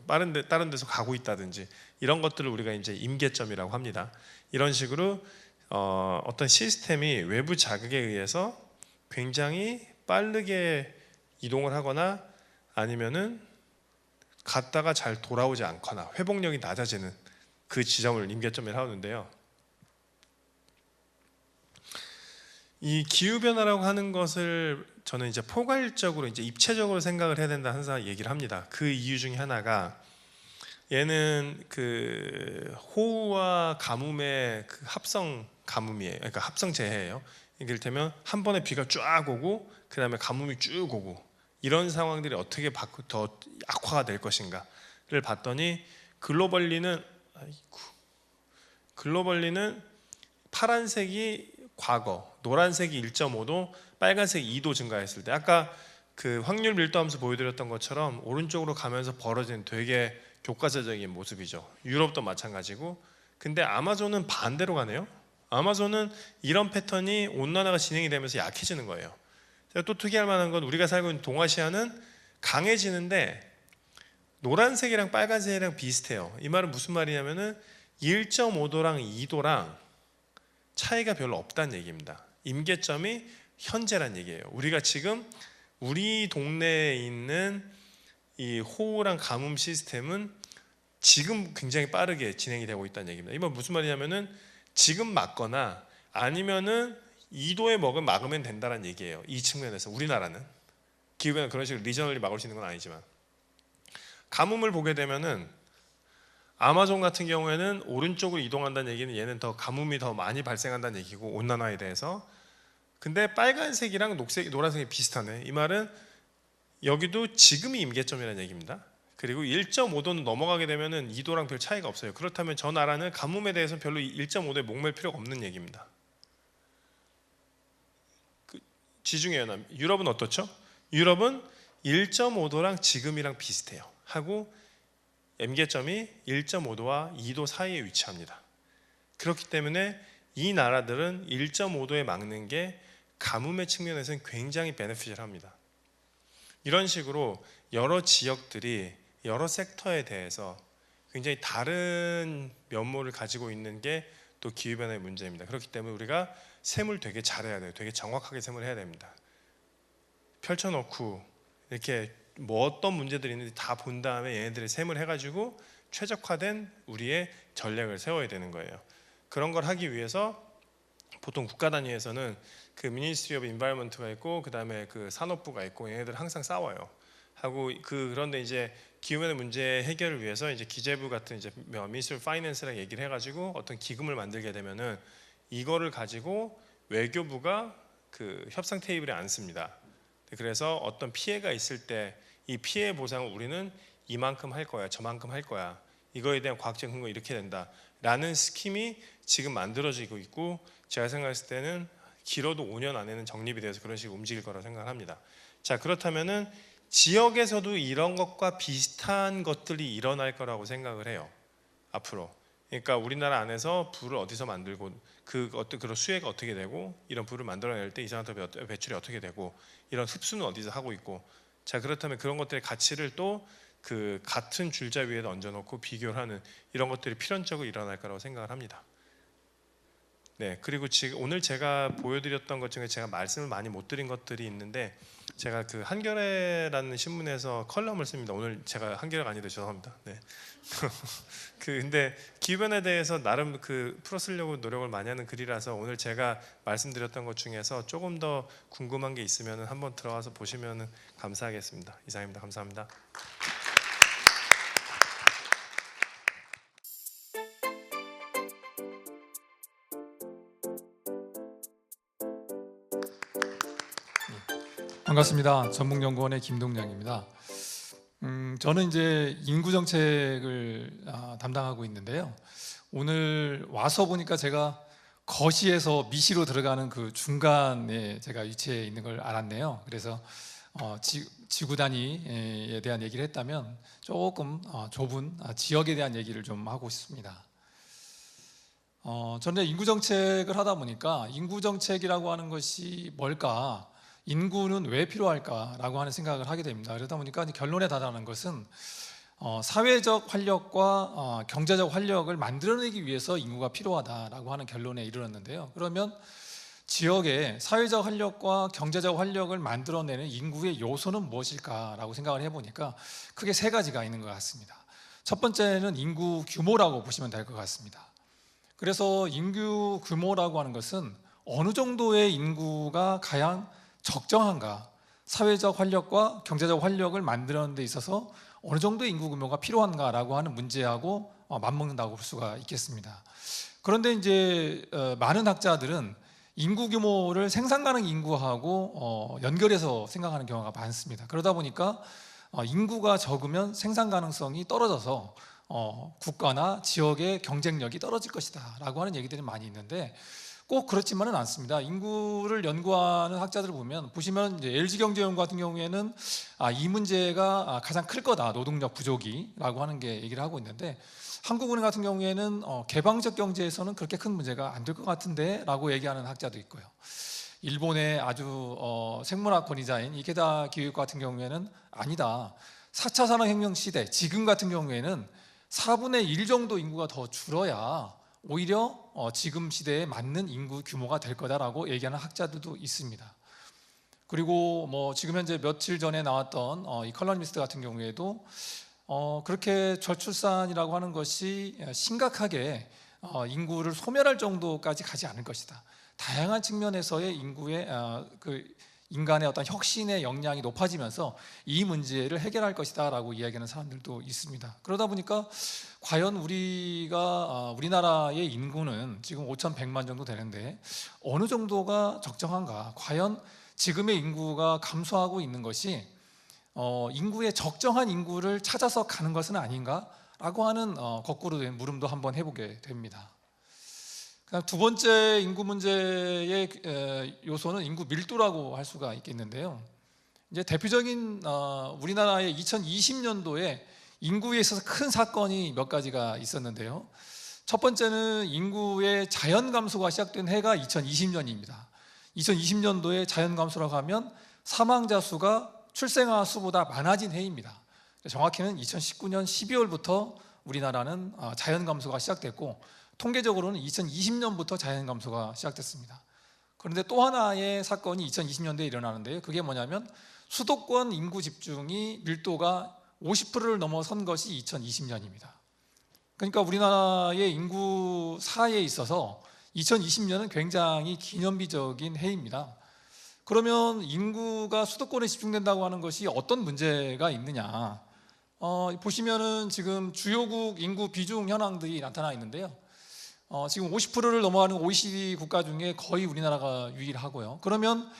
다른 데서 가고 있다든지 이런 것들을 우리가 이제 임계점이라고 합니다. 이런 식으로 어떤 시스템이 외부 자극에 의해서 굉장히 빠르게 이동을 하거나 아니면은 갔다가 잘 돌아오지 않거나 회복력이 낮아지는 그 지점을 임계점이라고 하는데요. 이 기후변화라고 하는 것을 저는 이제 포괄적으로 이제 입체적으로 생각을 해야 된다 항상 얘기를 합니다. 그 이유 중에 하나가 얘는 그 호우와 가뭄의 그 합성 가뭄이에요. 그러니까 합성 재해예요. 이를테면 한 번에 비가 쫙 오고 그 다음에 가뭄이 쭉 오고 이런 상황들이 어떻게 더 악화가 될 것인가를 봤더니 글로벌리는 파란색이 과거, 노란색이 1.5도, 빨간색이 2도 증가했을 때 아까 그 확률 밀도함수 보여드렸던 것처럼 오른쪽으로 가면서 벌어진 되게 교과서적인 모습이죠. 유럽도 마찬가지고. 근데 아마존은 반대로 가네요. 아마존은 이런 패턴이 온난화가 진행이 되면서 약해지는 거예요. 제가 또 특이할 만한 건 우리가 살고 있는 동아시아는 강해지는데 노란색이랑 빨간색이랑 비슷해요. 이 말은 무슨 말이냐면은 1.5도랑 2도랑 차이가 별로 없다는 얘기입니다. 임계점이 현재란 얘기예요. 우리가 지금 우리 동네에 있는 이 호우랑 가뭄 시스템은 지금 굉장히 빠르게 진행이 되고 있다는 얘기입니다. 이건 무슨 말이냐면은 지금 막거나 아니면은 2도에 막으면 된다는 얘기예요. 이 측면에서 우리나라는 기후변화 그런 식으로 리저널리 막을 수 있는 건 아니지만 가뭄을 보게 되면은 아마존 같은 경우에는 오른쪽으로 이동한다는 얘기는 얘는 더 가뭄이 더 많이 발생한다는 얘기고 온난화에 대해서. 근데 빨간색이랑 노란색이 비슷하네. 이 말은 여기도 지금이 임계점이라는 얘기입니다. 그리고 1.5도는 넘어가게 되면은 2도랑 별 차이가 없어요. 그렇다면 저 나라는 가뭄에 대해서 별로 1.5도에 목맬 필요가 없는 얘기입니다. 지중해 연합 유럽은 어떻죠? 유럽은 1.5도랑 지금이랑 비슷해요. 하고 임계점이 1.5도와 2도 사이에 위치합니다. 그렇기 때문에 이 나라들은 1.5도에 막는 게 가뭄의 측면에서는 굉장히 베네피셜합니다. 이런 식으로 여러 지역들이 여러 섹터에 대해서 굉장히 다른 면모를 가지고 있는 게 또 기후변화의 문제입니다. 그렇기 때문에 우리가 셈을 되게 잘해야 돼요. 되게 정확하게 셈을 해야 됩니다. 펼쳐놓고 이렇게 뭐 어떤 문제들이 있는지 다 본 다음에 얘네들의 셈을 해가지고 최적화된 우리의 전략을 세워야 되는 거예요. 그런 걸 하기 위해서 보통 국가 단위에서는 그 Ministry of Environment가 있고 그 다음에 그 산업부가 있고 얘네들 항상 싸워요. 하고 그런데 이제 기후변화 문제 해결을 위해서 이제 기재부 같은 이제 Ministry of Finance랑 얘기를 해가지고 어떤 기금을 만들게 되면은 이거를 가지고 외교부가 그 협상 테이블에 앉습니다. 그래서 어떤 피해가 있을 때 이 피해 보상을 우리는 이만큼 할 거야, 저만큼 할 거야. 이거에 대한 과학적 근거 이렇게 된다라는 스킴이 지금 만들어지고 있고 제가 생각했을 때는 길어도 5년 안에는 정립이 돼서 그런 식으로 움직일 거라고 생각합니다. 자, 그렇다면은 지역에서도 이런 것과 비슷한 것들이 일어날 거라고 생각을 해요. 앞으로. 그러니까 우리나라 안에서 불을 어디서 만들고 그런 수해가 어떻게 되고 이런 불을 만들어낼 때 이산화탄소 배출이 어떻게 되고 이런 흡수는 어디서 하고 있고 자 그렇다면 그런 것들의 가치를 또 그 같은 줄자 위에다 얹어놓고 비교를 하는 이런 것들이 필연적으로 일어날 거라고 생각을 합니다. 네, 그리고 지금 오늘 제가 보여드렸던 것 중에 제가 말씀을 많이 못 드린 것들이 있는데 제가 그 한겨레라는 신문에서 컬럼을 씁니다. 오늘 제가 한겨레가 아닌데 죄송합니다. 네. 근데 기후변화에 대해서 나름 그 풀어 쓰려고 노력을 많이 하는 글이라서 오늘 제가 말씀드렸던 것 중에서 조금 더 궁금한 게 있으면 한번 들어와서 보시면 감사하겠습니다. 이상입니다. 감사합니다. 반갑습니다. 전북연구원의 김동량입니다. 저는 이제 인구 정책을 담당하고 있는데요. 오늘 와서 보니까 제가 거시에서 미시로 들어가는 그 중간에 제가 위치해 있는 걸 알았네요. 그래서 지구 단위에 대한 얘기를 했다면 조금 좁은 지역에 대한 얘기를 좀 하고 싶습니다. 저는 인구 정책을 하다 보니까 인구 정책이라고 하는 것이 뭘까? 인구는 왜 필요할까라고 하는 생각을 하게 됩니다. 그러다 보니까 결론에 다다르는 것은 사회적 활력과 경제적 활력을 만들어내기 위해서 인구가 필요하다라고 하는 결론에 이르렀는데요. 그러면 지역에 사회적 활력과 경제적 활력을 만들어내는 인구의 요소는 무엇일까라고 생각을 해보니까 크게 세 가지가 있는 것 같습니다. 첫 번째는 인구 규모라고 보시면 될 것 같습니다. 그래서 인구 규모라고 하는 것은 어느 정도의 인구가 가장 적정한가, 사회적 활력과 경제적 활력을 만드는 데 있어서 어느 정도의 인구 규모가 필요한가라고 하는 문제하고 맞먹는다고 볼 수가 있겠습니다. 그런데 이제 많은 학자들은 인구 규모를 생산 가능 인구하고 연결해서 생각하는 경우가 많습니다. 그러다 보니까 인구가 적으면 생산 가능성이 떨어져서 국가나 지역의 경쟁력이 떨어질 것이다 라고 하는 얘기들이 많이 있는데 꼭 그렇지만은 않습니다. 인구를 연구하는 학자들을 보시면 이제 LG경제연구 같은 경우에는 이 문제가 가장 클 거다, 노동력 부족이라고 하는 게 얘기를 하고 있는데, 한국은행 같은 경우에는 개방적 경제에서는 그렇게 큰 문제가 안 될 것 같은데 라고 얘기하는 학자도 있고요. 일본의 아주 생물학 권위자인 이케다 기획과 같은 경우에는 아니다, 4차 산업혁명 시대 지금 같은 경우에는 4분의 1 정도 인구가 더 줄어야 오히려 지금 시대에 맞는 인구 규모가 될 거다라고 얘기하는 학자들도 있습니다. 그리고 지금 현재 며칠 전에 나왔던 이컬러니스트 같은 경우에도 그렇게 저출산이라고 하는 것이 심각하게 인구를 소멸할 정도까지 가지 않을 것이다. 다양한 측면에서의 인간의 어떤 혁신의 역량이 높아지면서 이 문제를 해결할 것이다 라고 이야기하는 사람들도 있습니다. 그러다 보니까 과연 우리나라의 인구는 지금 5,100만 정도 되는데 어느 정도가 적정한가? 과연 지금의 인구가 감소하고 있는 것이 인구의 적정한 인구를 찾아서 가는 것은 아닌가? 라고 하는 거꾸로 된 물음도 한번 해보게 됩니다. 두 번째 인구 문제의 요소는 인구 밀도라고 할 수가 있겠는데요. 이제 대표적인 우리나라의 2020년도에 인구에 있어서 큰 사건이 몇 가지가 있었는데요. 첫 번째는 인구의 자연 감소가 시작된 해가 2020년입니다. 2020년도에 자연 감소라고 하면 사망자 수가 출생아 수보다 많아진 해입니다. 정확히는 2019년 12월부터 우리나라는 자연 감소가 시작됐고, 통계적으로는 2020년부터 자연 감소가 시작됐습니다. 그런데 또 하나의 사건이 2020년도에 일어나는데요. 그게 뭐냐면 수도권 인구 집중이 밀도가 50%를 넘어선 것이 2020년입니다. 그러니까 우리나라의 인구 사에 있어서 2020년은 굉장히 기념비적인 해입니다. 그러면 인구가 수도권에 집중된다고 하는 것이 어떤 문제가 있느냐? 보시면은 지금 주요국 인구 비중 현황들이 나타나 있는데요. 지금 50%를 넘어가는 OECD 국가 중에 거의 우리나라가 유일하고요. 그러면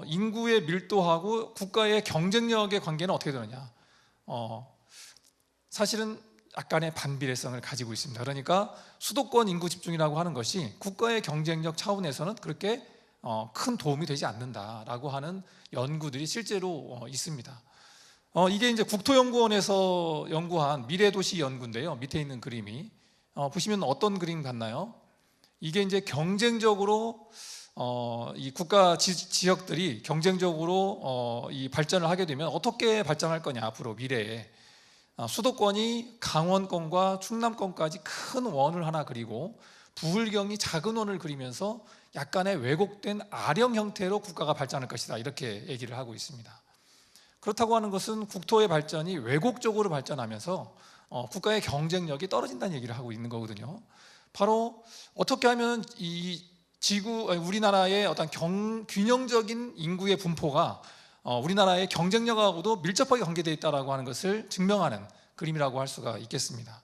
인구의 밀도하고 국가의 경쟁력의 관계는 어떻게 되느냐? 사실은 약간의 반비례성을 가지고 있습니다. 그러니까 수도권 인구 집중이라고 하는 것이 국가의 경쟁력 차원에서는 그렇게 큰 도움이 되지 않는다라고 하는 연구들이 실제로 있습니다. 이게 이제 국토연구원에서 연구한 미래도시 연구인데요. 밑에 있는 그림이 보시면 어떤 그림 같나요? 이게 이제 경쟁적으로 이 국가 지역들이 경쟁적으로 이 발전을 하게 되면 어떻게 발전할 거냐, 앞으로 미래에. 수도권이 강원권과 충남권까지 큰 원을 하나 그리고 부울경이 작은 원을 그리면서 약간의 왜곡된 아령 형태로 국가가 발전할 것이다, 이렇게 얘기를 하고 있습니다. 그렇다고 하는 것은 국토의 발전이 왜곡적으로 발전하면서 국가의 경쟁력이 떨어진다는 얘기를 하고 있는 거거든요. 바로 어떻게 하면 우리나라의 어떤 균형적인 인구의 분포가 우리나라의 경쟁력하고도 밀접하게 관계되어 있다고 하는 것을 증명하는 그림이라고 할 수가 있겠습니다.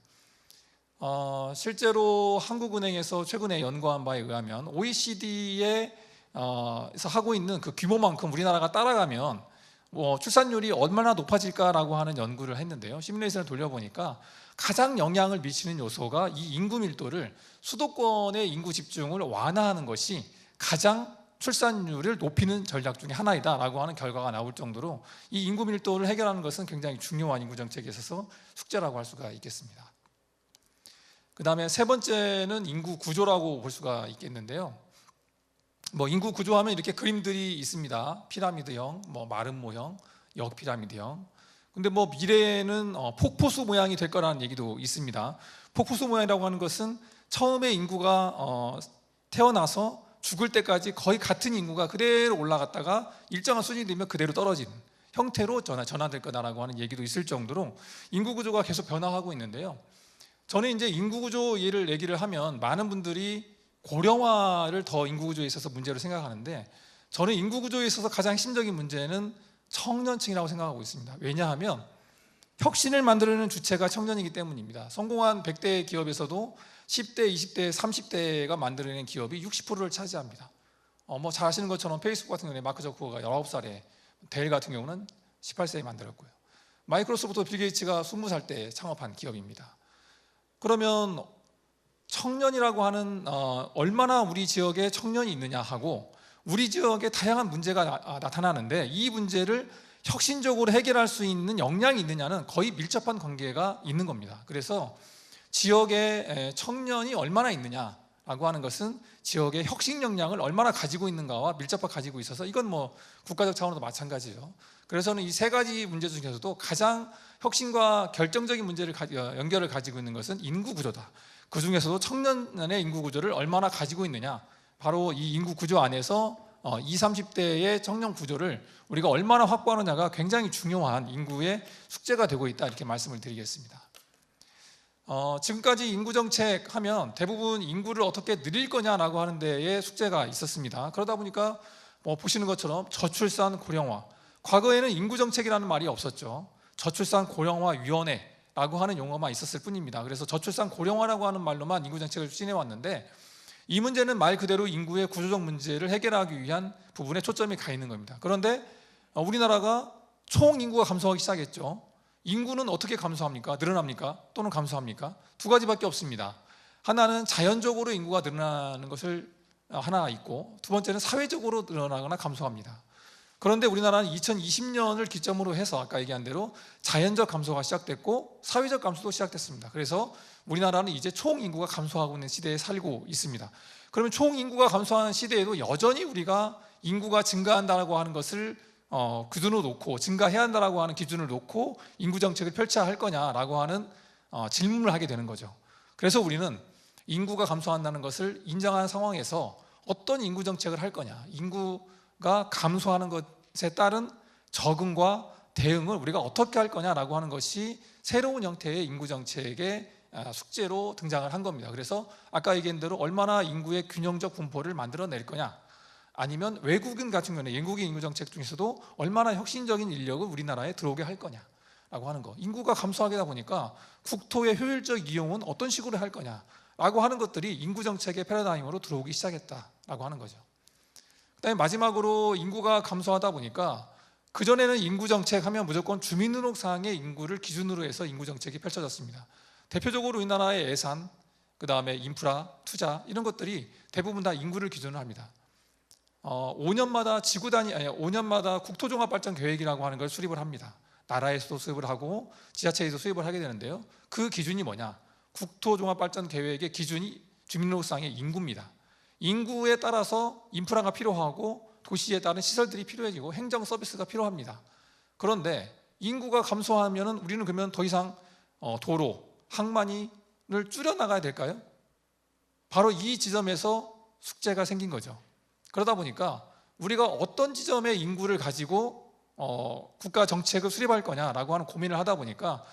실제로 한국은행에서 최근에 연구한 바에 의하면 OECD의 에서 하고 있는 그 규모만큼 우리나라가 따라가면 출산율이 얼마나 높아질까라고 하는 연구를 했는데요. 시뮬레이션을 돌려보니까 가장 영향을 미치는 요소가 이 인구 밀도를, 수도권의 인구 집중을 완화하는 것이 가장 출산율을 높이는 전략 중에 하나이다라고 하는 결과가 나올 정도로 이 인구 밀도를 해결하는 것은 굉장히 중요한 인구 정책에 있어서 숙제라고 할 수가 있겠습니다. 그 다음에 세 번째는 인구 구조라고 볼 수가 있겠는데요. 인구 구조하면 이렇게 그림들이 있습니다. 피라미드형, 마름 모형, 역피라미드형. 근데 미래에는 폭포수 모양이 될 거라는 얘기도 있습니다. 폭포수 모양이라고 하는 것은 처음에 인구가 태어나서 죽을 때까지 거의 같은 인구가 그대로 올라갔다가 일정한 수준이 되면 그대로 떨어지는 형태로 전환될 거다라고 하는 얘기도 있을 정도로 인구 구조가 계속 변화하고 있는데요. 저는 이제 인구 구조 얘기를 하면 많은 분들이 고령화를 더 인구 구조에 있어서 문제로 생각하는데, 저는 인구 구조에 있어서 가장 핵심적인 문제는 청년층이라고 생각하고 있습니다. 왜냐하면 혁신을 만들어내는 주체가 청년이기 때문입니다. 성공한 100대 기업에서도 10대, 20대, 30대가 만들어낸 기업이 60%를 차지합니다. 잘 아시는 것처럼 페이스북 같은 경우에 마크 저커버가 19살에, 데일 같은 경우는 18세에 만들었고요. 마이크로소프트 빌 게이츠가 20살 때 창업한 기업입니다. 그러면 청년이라고 하는 얼마나 우리 지역에 청년이 있느냐 하고, 우리 지역에 다양한 문제가 나타나는데 이 문제를 혁신적으로 해결할 수 있는 역량이 있느냐는 거의 밀접한 관계가 있는 겁니다. 그래서 지역에 청년이 얼마나 있느냐라고 하는 것은 지역의 혁신 역량을 얼마나 가지고 있는가와 밀접하게 가지고 있어서, 이건 국가적 차원에도 마찬가지죠. 그래서 저는 이 세 가지 문제 중에서도 가장 혁신과 결정적인 문제를 연결을 가지고 있는 것은 인구 구조다. 그 중에서도 청년의 인구 구조를 얼마나 가지고 있느냐, 바로 이 인구 구조 안에서 20, 30대의 청년 구조를 우리가 얼마나 확보하느냐가 굉장히 중요한 인구의 숙제가 되고 있다, 이렇게 말씀을 드리겠습니다. 지금까지 인구정책 하면 대부분 인구를 어떻게 늘릴 거냐라고 하는 데에 숙제가 있었습니다. 그러다 보니까 보시는 것처럼 저출산 고령화, 과거에는 인구정책이라는 말이 없었죠. 저출산 고령화위원회라고 하는 용어만 있었을 뿐입니다. 그래서 저출산 고령화라고 하는 말로만 인구정책을 추진해왔는데, 이 문제는 말 그대로 인구의 구조적 문제를 해결하기 위한 부분에 초점이 가 있는 겁니다. 그런데 우리나라가 총 인구가 감소하기 시작했죠. 인구는 어떻게 감소합니까? 늘어납니까? 또는 감소합니까? 두 가지밖에 없습니다. 하나는 자연적으로 인구가 늘어나는 것을 하나 있고, 두 번째는 사회적으로 늘어나거나 감소합니다. 그런데 우리나라는 2020년을 기점으로 해서 아까 얘기한 대로 자연적 감소가 시작됐고 사회적 감소도 시작됐습니다. 그래서 우리나라는 이제 총 인구가 감소하고 있는 시대에 살고 있습니다. 그러면 총 인구가 감소하는 시대에도 여전히 우리가 인구가 증가한다고 하는 것을 기준으로 놓고, 증가해야 한다고 하는 기준을 놓고 인구 정책을 펼쳐야 할 거냐라고 하는 질문을 하게 되는 거죠. 그래서 우리는 인구가 감소한다는 것을 인정한 상황에서 어떤 인구 정책을 할 거냐, 인구가 감소하는 것에 따른 적응과 대응을 우리가 어떻게 할 거냐라고 하는 것이 새로운 형태의 인구 정책의 숙제로 등장을 한 겁니다. 그래서 아까 얘기한 대로 얼마나 인구의 균형적 분포를 만들어낼 거냐, 아니면 외국인 같은 경우는 영국의 인구 정책 중에서도 얼마나 혁신적인 인력을 우리나라에 들어오게 할 거냐라고 하는 거. 인구가 감소하다 보니까 국토의 효율적 이용은 어떤 식으로 할 거냐라고 하는 것들이 인구 정책의 패러다임으로 들어오기 시작했다라고 하는 거죠. 그다음에 마지막으로 인구가 감소하다 보니까, 그전에는 인구 정책 하면 무조건 주민등록상의 인구를 기준으로 해서 인구 정책이 펼쳐졌습니다. 대표적으로 우리나라의 예산, 그 다음에 인프라, 투자, 이런 것들이 대부분 다 인구를 기준으로 합니다. 5년마다 5년마다 국토종합발전계획이라고 하는 걸 수립을 합니다. 나라에서도 수립을 하고 지자체에서 수립을 하게 되는데요. 그 기준이 뭐냐? 국토종합발전계획의 기준이 주민등록상의 인구입니다. 인구에 따라서 인프라가 필요하고 도시에 따른 시설들이 필요해지고 행정 서비스가 필요합니다. 그런데 인구가 감소하면 우리는 그러면 더 이상 도로, 항만을 줄여나가야 될까요? 바로 이 지점에서 숙제가 생긴 거죠. 그러다 보니까 우리가 어떤 지점의 인구를 가지고 국가 정책을 수립할 거냐라고 하는 고민을 하다 보니까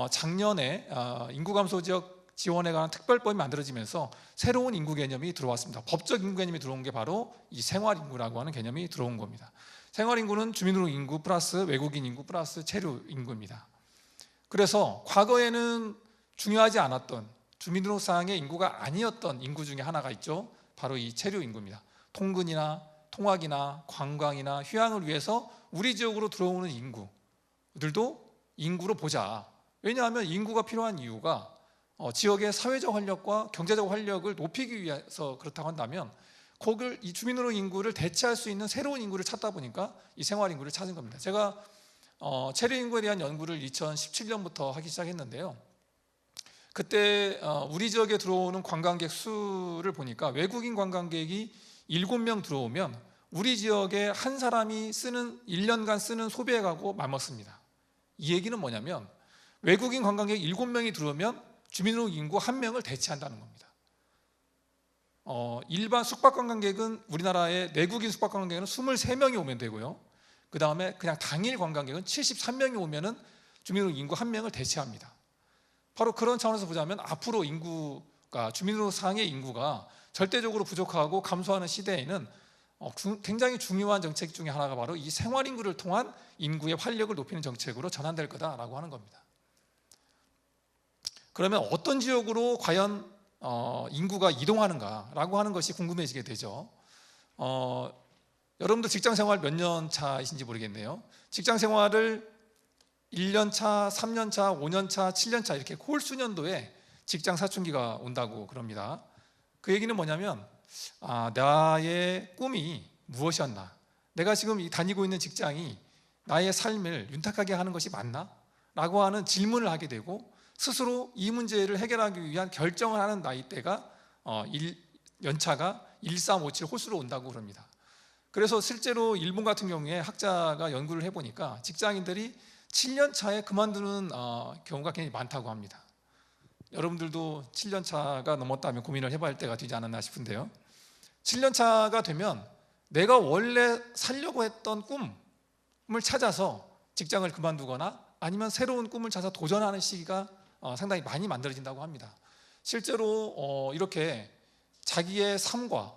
작년에 인구 감소 지역 지원에 관한 특별법이 만들어지면서 새로운 인구 개념이 들어왔습니다. 법적 인구 개념이 들어온 게 바로 이 생활인구라고 하는 개념이 들어온 겁니다. 생활인구는 주민등록 인구 플러스 외국인 인구 플러스 체류 인구입니다. 그래서 과거에는 중요하지 않았던 주민등록상의 인구가 아니었던 인구 중에 하나가 있죠. 바로 이 체류 인구입니다. 통근이나 통학이나 관광이나 휴양을 위해서 우리 지역으로 들어오는 인구들도 인구로 보자. 왜냐하면 인구가 필요한 이유가 지역의 사회적 활력과 경제적 활력을 높이기 위해서 그렇다고 한다면 거기를 이 주민으로 인구를 대체할 수 있는 새로운 인구를 찾다 보니까 이 생활 인구를 찾은 겁니다. 제가 체류 인구에 대한 연구를 2017년부터 하기 시작했는데요. 그때 우리 지역에 들어오는 관광객 수를 보니까 외국인 관광객이 7명 들어오면 우리 지역에 한 사람이 쓰는 1년간 쓰는 소비액하고 맞먹습니다. 이 얘기는 뭐냐면 외국인 관광객 7명이 들어오면 주민으로 인구 1명을 대체한다는 겁니다. 일반 숙박관광객은 우리나라의 내국인 숙박관광객은 23명이 오면 되고요. 그 다음에 그냥 당일 관광객은 73명이 오면은 주민으로 인구 1명을 대체합니다. 바로 그런 차원에서 보자면 앞으로 인구가 주민으로 상의 인구가 절대적으로 부족하고 감소하는 시대에는 굉장히 중요한 정책 중에 하나가 바로 이 생활 인구를 통한 인구의 활력을 높이는 정책으로 전환될 거다라고 하는 겁니다. 그러면 어떤 지역으로 과연 인구가 이동하는가라고 하는 것이 궁금해지게 되죠. 여러분들 직장 생활 몇 년 차이신지 모르겠네요. 직장 생활을 1년 차, 3년 차, 5년 차, 7년 차 이렇게 홀수년도에 직장 사춘기가 온다고 그럽니다. 그 얘기는 뭐냐면 나의 꿈이 무엇이었나? 내가 지금 다니고 있는 직장이 나의 삶을 윤택하게 하는 것이 맞나? 라고 하는 질문을 하게 되고 스스로 이 문제를 해결하기 위한 결정을 하는 나이대가 연차가 1357 홀수로 온다고 그럽니다. 그래서 실제로 일본 같은 경우에 학자가 연구를 해보니까 직장인들이 7년 차에 그만두는 경우가 굉장히 많다고 합니다. 여러분들도 7년 차가 넘었다면 고민을 해봐야 할 때가 되지 않았나 싶은데요. 7년 차가 되면 내가 원래 살려고 했던 꿈을 찾아서 직장을 그만두거나 아니면 새로운 꿈을 찾아서 도전하는 시기가 상당히 많이 만들어진다고 합니다. 실제로 이렇게 자기의 삶과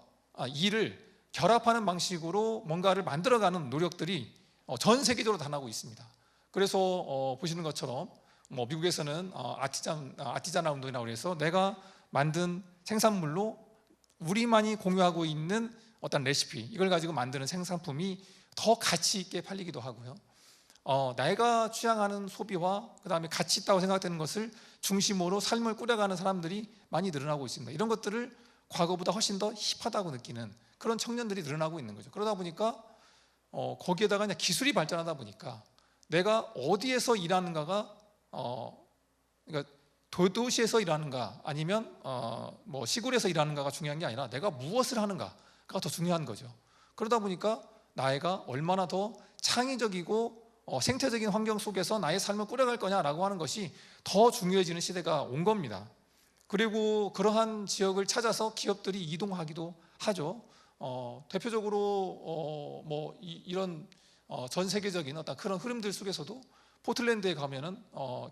일을 결합하는 방식으로 뭔가를 만들어가는 노력들이 전 세계적으로 나타나고 있습니다. 그래서 보시는 것처럼 미국에서는 아티자나 운동이라고 해서 내가 만든 생산물로 우리만이 공유하고 있는 어떤 레시피 이걸 가지고 만드는 생산품이 더 가치 있게 팔리기도 하고요. 내가 취향하는 소비와 그 다음에 가치 있다고 생각되는 것을 중심으로 삶을 꾸려가는 사람들이 많이 늘어나고 있습니다. 이런 것들을 과거보다 훨씬 더 힙하다고 느끼는 그런 청년들이 늘어나고 있는 거죠. 그러다 보니까 거기에다가 그냥 기술이 발전하다 보니까 내가 어디에서 일하는가가 그러니까 도시에서 일하는가 아니면 시골에서 일하는가가 중요한 게 아니라 내가 무엇을 하는가가 더 중요한 거죠. 그러다 보니까 나이가 얼마나 더 창의적이고 생태적인 환경 속에서 나의 삶을 꾸려갈 거냐라고 하는 것이 더 중요해지는 시대가 온 겁니다. 그리고 그러한 지역을 찾아서 기업들이 이동하기도 하죠. 대표적으로 이런 전 세계적인 어떤 그런 흐름들 속에서도 포틀랜드에 가면은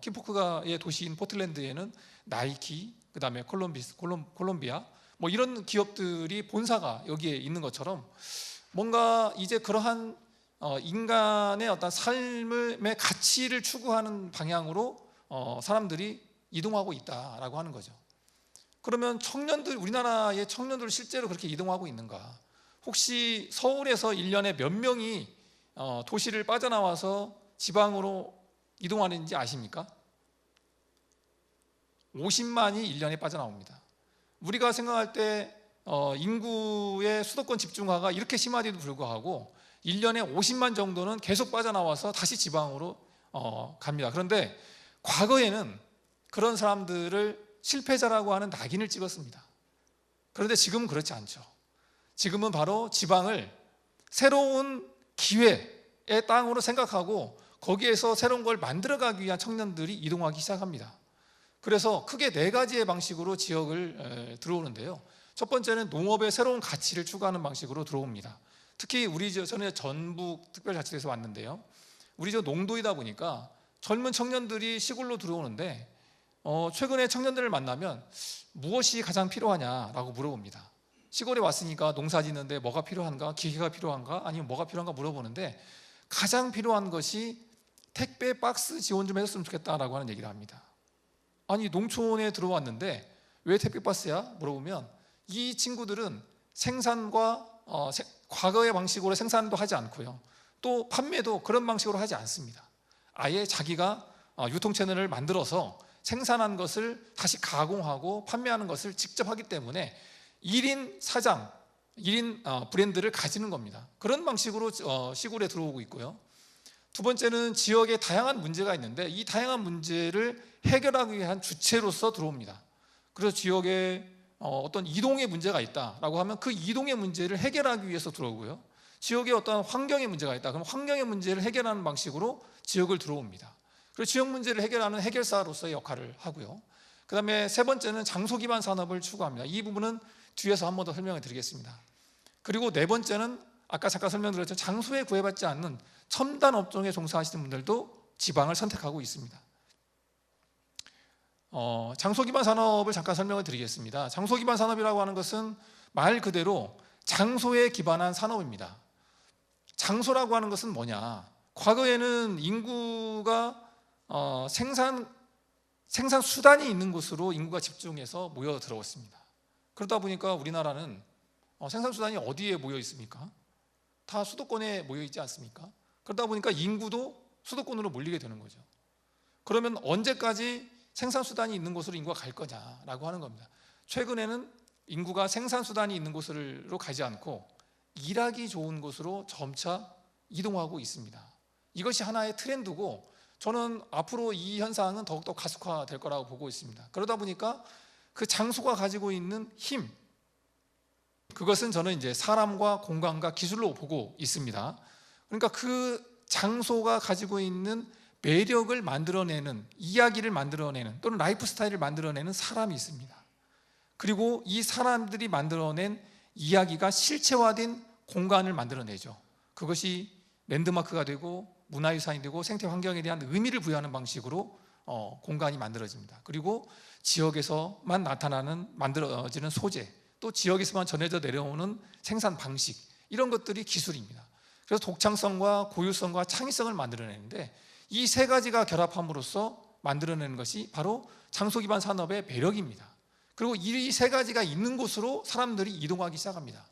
킴포크가의 도시인 포틀랜드에는 나이키, 그 다음에 콜롬비아 이런 기업들이 본사가 여기에 있는 것처럼 뭔가 이제 그러한 인간의 어떤 삶의 가치를 추구하는 방향으로 사람들이 이동하고 있다라고 하는 거죠. 그러면 우리나라의 청년들 실제로 그렇게 이동하고 있는가? 혹시 서울에서 1년에 몇 명이 도시를 빠져나와서 지방으로 이동하는지 아십니까? 50만이 1년에 빠져나옵니다. 우리가 생각할 때 인구의 수도권 집중화가 이렇게 심하데도 불구하고 1년에 50만 정도는 계속 빠져나와서 다시 지방으로 갑니다. 그런데 과거에는 그런 사람들을 실패자라고 하는 낙인을 찍었습니다. 그런데 지금은 그렇지 않죠. 지금은 바로 지방을 새로운 기회의 땅으로 생각하고 거기에서 새로운 걸 만들어가기 위한 청년들이 이동하기 시작합니다. 그래서 크게 4가지의 방식으로 지역을 들어오는데요. 첫 번째는 농업의 새로운 가치를 추구하는 방식으로 들어옵니다. 특히 저는 전북 특별자치도에서 왔는데요. 우리 지역 농도이다 보니까 젊은 청년들이 시골로 들어오는데 최근에 청년들을 만나면 무엇이 가장 필요하냐라고 물어봅니다. 시골에 왔으니까 농사 짓는데 뭐가 필요한가? 기계가 필요한가? 아니면 뭐가 필요한가 물어보는데 가장 필요한 것이 택배 박스 지원 좀 해줬으면 좋겠다라고 하는 얘기를 합니다. 아니 농촌에 들어왔는데 왜 택배 박스야? 물어보면 이 친구들은 생산과 과거의 방식으로 생산도 하지 않고요. 또 판매도 그런 방식으로 하지 않습니다. 아예 자기가 유통 채널을 만들어서 생산한 것을 다시 가공하고 판매하는 것을 직접 하기 때문에 1인 사장, 1인 브랜드를 가지는 겁니다. 그런 방식으로 시골에 들어오고 있고요. 두 번째는 지역에 다양한 문제가 있는데 이 다양한 문제를 해결하기 위한 주체로서 들어옵니다. 그래서 지역에 어떤 이동의 문제가 있다라고 하면 그 이동의 문제를 해결하기 위해서 들어오고요. 지역에 어떤 환경의 문제가 있다. 그럼 환경의 문제를 해결하는 방식으로 지역을 들어옵니다. 그리고 지역 문제를 해결하는 해결사로서의 역할을 하고요. 그 다음에 세 번째는 장소 기반 산업을 추구합니다. 이 부분은 뒤에서 한 번 더 설명을 드리겠습니다. 그리고 네 번째는 아까 잠깐 설명드렸죠. 장소에 구애받지 않는 첨단 업종에 종사하시는 분들도 지방을 선택하고 있습니다. 장소 기반 산업을 잠깐 설명을 드리겠습니다. 장소 기반 산업이라고 하는 것은 말 그대로 장소에 기반한 산업입니다. 장소라고 하는 것은 뭐냐? 과거에는 인구가 생산 수단이 있는 곳으로 인구가 집중해서 모여 들어왔습니다. 그러다 보니까 우리나라는 생산 수단이 어디에 모여 있습니까? 다 수도권에 모여 있지 않습니까? 그러다 보니까 인구도 수도권으로 몰리게 되는 거죠. 그러면 언제까지 생산 수단이 있는 곳으로 인구가 갈 거냐라고 하는 겁니다. 최근에는 인구가 생산 수단이 있는 곳으로 가지 않고 일하기 좋은 곳으로 점차 이동하고 있습니다. 이것이 하나의 트렌드고 저는 앞으로 이 현상은 더욱더 가속화될 거라고 보고 있습니다. 그러다 보니까 그 장소가 가지고 있는 힘, 그것은 저는 이제 사람과 공간과 기술로 보고 있습니다. 그러니까 그 장소가 가지고 있는 매력을 만들어내는, 이야기를 만들어내는 또는 라이프 스타일을 만들어내는 사람이 있습니다. 그리고 이 사람들이 만들어낸 이야기가 실체화된 공간을 만들어내죠. 그것이 랜드마크가 되고 문화유산이 되고 생태 환경에 대한 의미를 부여하는 방식으로 공간이 만들어집니다. 그리고 지역에서만 만들어지는 소재, 또 지역에서만 전해져 내려오는 생산 방식, 이런 것들이 기술입니다. 그래서 독창성과 고유성과 창의성을 만들어내는데 이 세 가지가 결합함으로써 만들어내는 것이 바로 장소 기반 산업의 매력입니다. 그리고 이 세 가지가 있는 곳으로 사람들이 이동하기 시작합니다.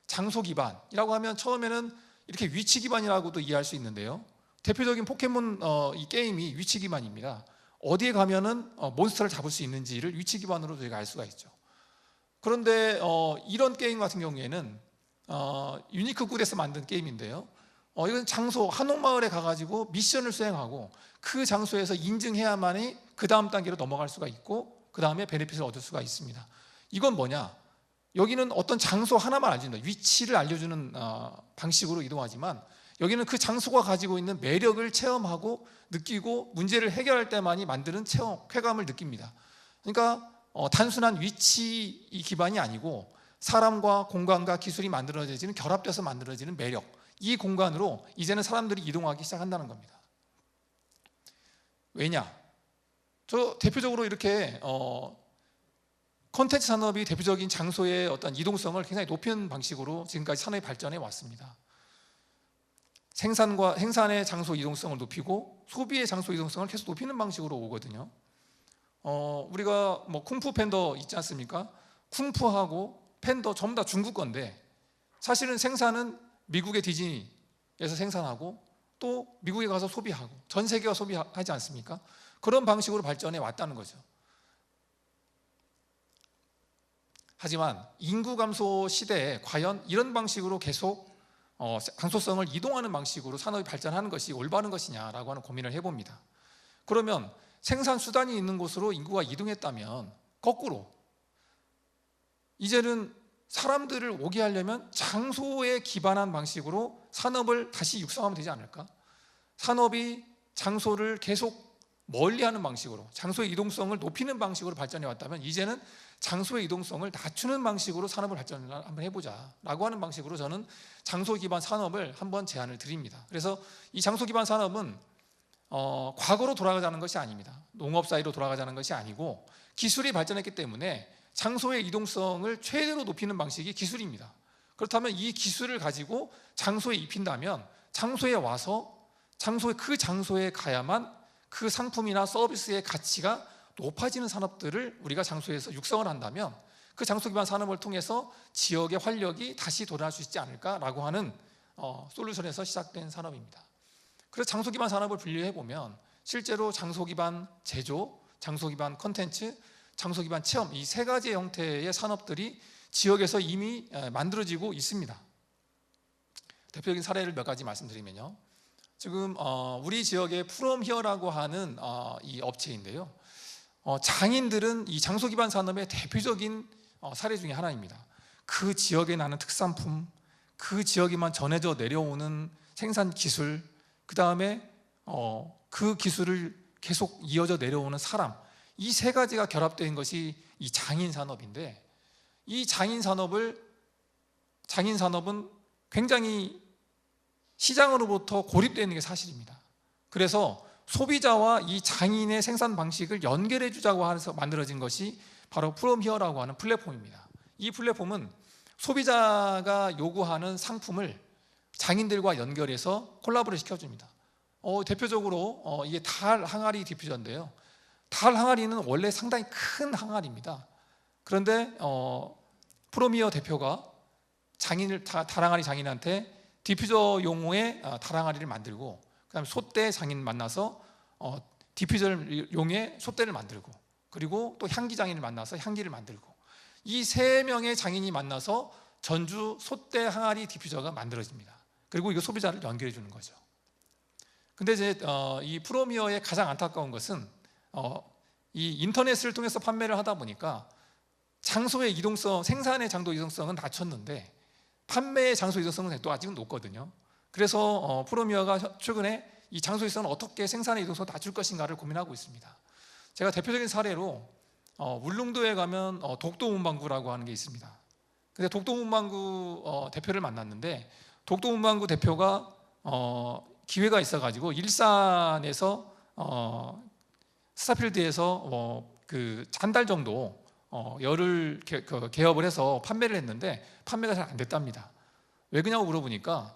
장소 기반이라고 하면 처음에는 이렇게 위치 기반이라고도 이해할 수 있는데요. 대표적인 포켓몬 이 게임이 위치 기반입니다. 어디에 가면은 몬스터를 잡을 수 있는지를 위치 기반으로 저희가 알 수가 있죠. 그런데 이런 게임 같은 경우에는 유니크 굿에서 만든 게임인데요. 이건 장소 한옥마을에 가가지고 미션을 수행하고 그 장소에서 인증해야만이 그 다음 단계로 넘어갈 수가 있고 그 다음에 베네핏을 얻을 수가 있습니다. 이건 뭐냐? 여기는 어떤 장소 하나만 알려준다. 위치를 알려주는 방식으로 이동하지만 여기는 그 장소가 가지고 있는 매력을 체험하고 느끼고 문제를 해결할 때만이 만드는 체험, 쾌감을 느낍니다. 그러니까 단순한 위치 기반이 아니고 사람과 공간과 기술이 만들어지는, 결합돼서 만들어지는 매력, 이 공간으로 이제는 사람들이 이동하기 시작한다는 겁니다. 왜냐? 저 대표적으로 이렇게 콘텐츠 산업이 대표적인 장소의 어떤 이동성을 굉장히 높이는 방식으로 지금까지 산업이 발전해 왔습니다. 생산의 장소 이동성을 높이고 소비의 장소 이동성을 계속 높이는 방식으로 오거든요. 우리가 뭐 쿵푸 팬더 있지 않습니까? 쿵푸하고 팬더 전부 다 중국 건데 사실은 생산은 미국의 디즈니에서 생산하고 또 미국에 가서 소비하고 전 세계가 소비하지 않습니까? 그런 방식으로 발전해 왔다는 거죠. 하지만 인구 감소 시대에 과연 이런 방식으로 계속 장소성을 이동하는 방식으로 산업이 발전하는 것이 올바른 것이냐라고 하는 고민을 해봅니다. 그러면 생산 수단이 있는 곳으로 인구가 이동했다면 거꾸로 이제는 사람들을 오게 하려면 장소에 기반한 방식으로 산업을 다시 육성하면 되지 않을까? 산업이 장소를 계속 멀리하는 방식으로 장소의 이동성을 높이는 방식으로 발전해 왔다면 이제는 장소의 이동성을 낮추는 방식으로 산업을 발전을 한번 해보자 라고 하는 방식으로 저는 장소 기반 산업을 한번 제안을 드립니다. 그래서 이 장소 기반 산업은 과거로 돌아가자는 것이 아닙니다. 농업 사이로 돌아가자는 것이 아니고 기술이 발전했기 때문에 장소의 이동성을 최대로 높이는 방식이 기술입니다. 그렇다면 이 기술을 가지고 장소에 입힌다면 장소에 와서 그 장소에 가야만 그 상품이나 서비스의 가치가 높아지는 산업들을 우리가 장소에서 육성을 한다면 그 장소 기반 산업을 통해서 지역의 활력이 다시 돌아올 수 있지 않을까라고 하는 솔루션에서 시작된 산업입니다. 그래서 장소 기반 산업을 분류해 보면 실제로 장소 기반 제조, 장소 기반 컨텐츠, 장소 기반 체험, 이 세 가지 형태의 산업들이 지역에서 이미 만들어지고 있습니다. 대표적인 사례를 몇 가지 말씀드리면요, 지금 우리 지역의 프롬 히어라고 하는 이 업체인데요, 장인들은 이 장소 기반 산업의 대표적인 사례 중에 하나입니다. 그 지역에 나는 특산품, 그 지역에만 전해져 내려오는 생산 기술, 그 다음에 그 기술을 계속 이어져 내려오는 사람, 이 세 가지가 결합된 것이 이 장인 산업인데, 이 장인 산업은 굉장히 시장으로부터 고립되어 있는 게 사실입니다. 그래서 소비자와 이 장인의 생산 방식을 연결해 주자고 해서 만들어진 것이 바로 프롬 히어라고 하는 플랫폼입니다. 이 플랫폼은 소비자가 요구하는 상품을 장인들과 연결해서 콜라보를 시켜줍니다. 대표적으로 이게 달 항아리 디퓨저인데요, 달 항아리는 원래 상당히 큰 항아리입니다. 그런데 프롬 히어 대표가 달 항아리 장인한테 디퓨저용의 달 항아리를 만들고, 그 다음에 솥대 장인 만나서 디퓨저용의 솥대를 만들고, 그리고 또 향기 장인을 만나서 향기를 만들고, 이 세 명의 장인이 만나서 전주 솥대 항아리 디퓨저가 만들어집니다. 그리고 이거 소비자를 연결해 주는 거죠. 근데 이제 이 프롬 히어의 가장 안타까운 것은 이 인터넷을 통해서 판매를 하다 보니까 장소의 이동성, 생산의 장소 이동성은 낮췄는데 판매의 장소 이동성은 또 아직은 높거든요. 그래서 프롬 히어가 최근에 이 장소 이동성을 어떻게 생산의 이동성을 낮출 것인가를 고민하고 있습니다. 제가 대표적인 사례로 울릉도에 가면 독도문방구라고 하는 게 있습니다. 근데 독도문방구 대표를 만났는데, 독도문방구 대표가 기회가 있어가지고 일산에서 스타필드에서 한 달 정도 열을 개업을 해서 판매를 했는데 판매가 잘 안 됐답니다. 왜 그러냐고 물어보니까,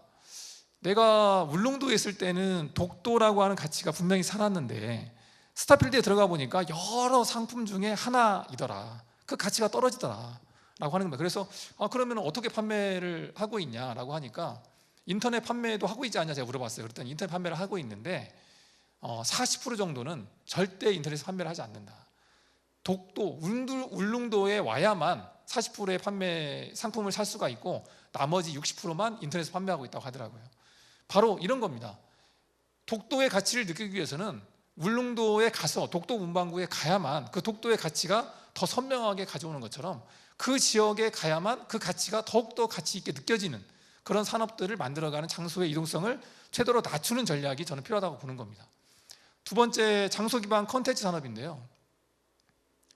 내가 울릉도에 있을 때는 독도라고 하는 가치가 분명히 살았는데 스타필드에 들어가 보니까 여러 상품 중에 하나이더라, 그 가치가 떨어지더라 라고 하는 겁니다. 그래서 그러면 어떻게 판매를 하고 있냐라고 하니까, 인터넷 판매도 하고 있지 않냐 제가 물어봤어요. 그랬더니 인터넷 판매를 하고 있는데 40% 정도는 절대 인터넷에서 판매를 하지 않는다. 독도, 울릉도에 와야만 40%의 판매 상품을 살 수가 있고 나머지 60%만 인터넷에서 판매하고 있다고 하더라고요. 바로 이런 겁니다. 독도의 가치를 느끼기 위해서는 울릉도에 가서 독도 문방구에 가야만 그 독도의 가치가 더 선명하게 가져오는 것처럼 그 지역에 가야만 그 가치가 더욱더 가치 있게 느껴지는 그런 산업들을 만들어가는 장소의 이동성을 최대로 낮추는 전략이 저는 필요하다고 보는 겁니다. 두 번째, 장소 기반 컨텐츠 산업인데요,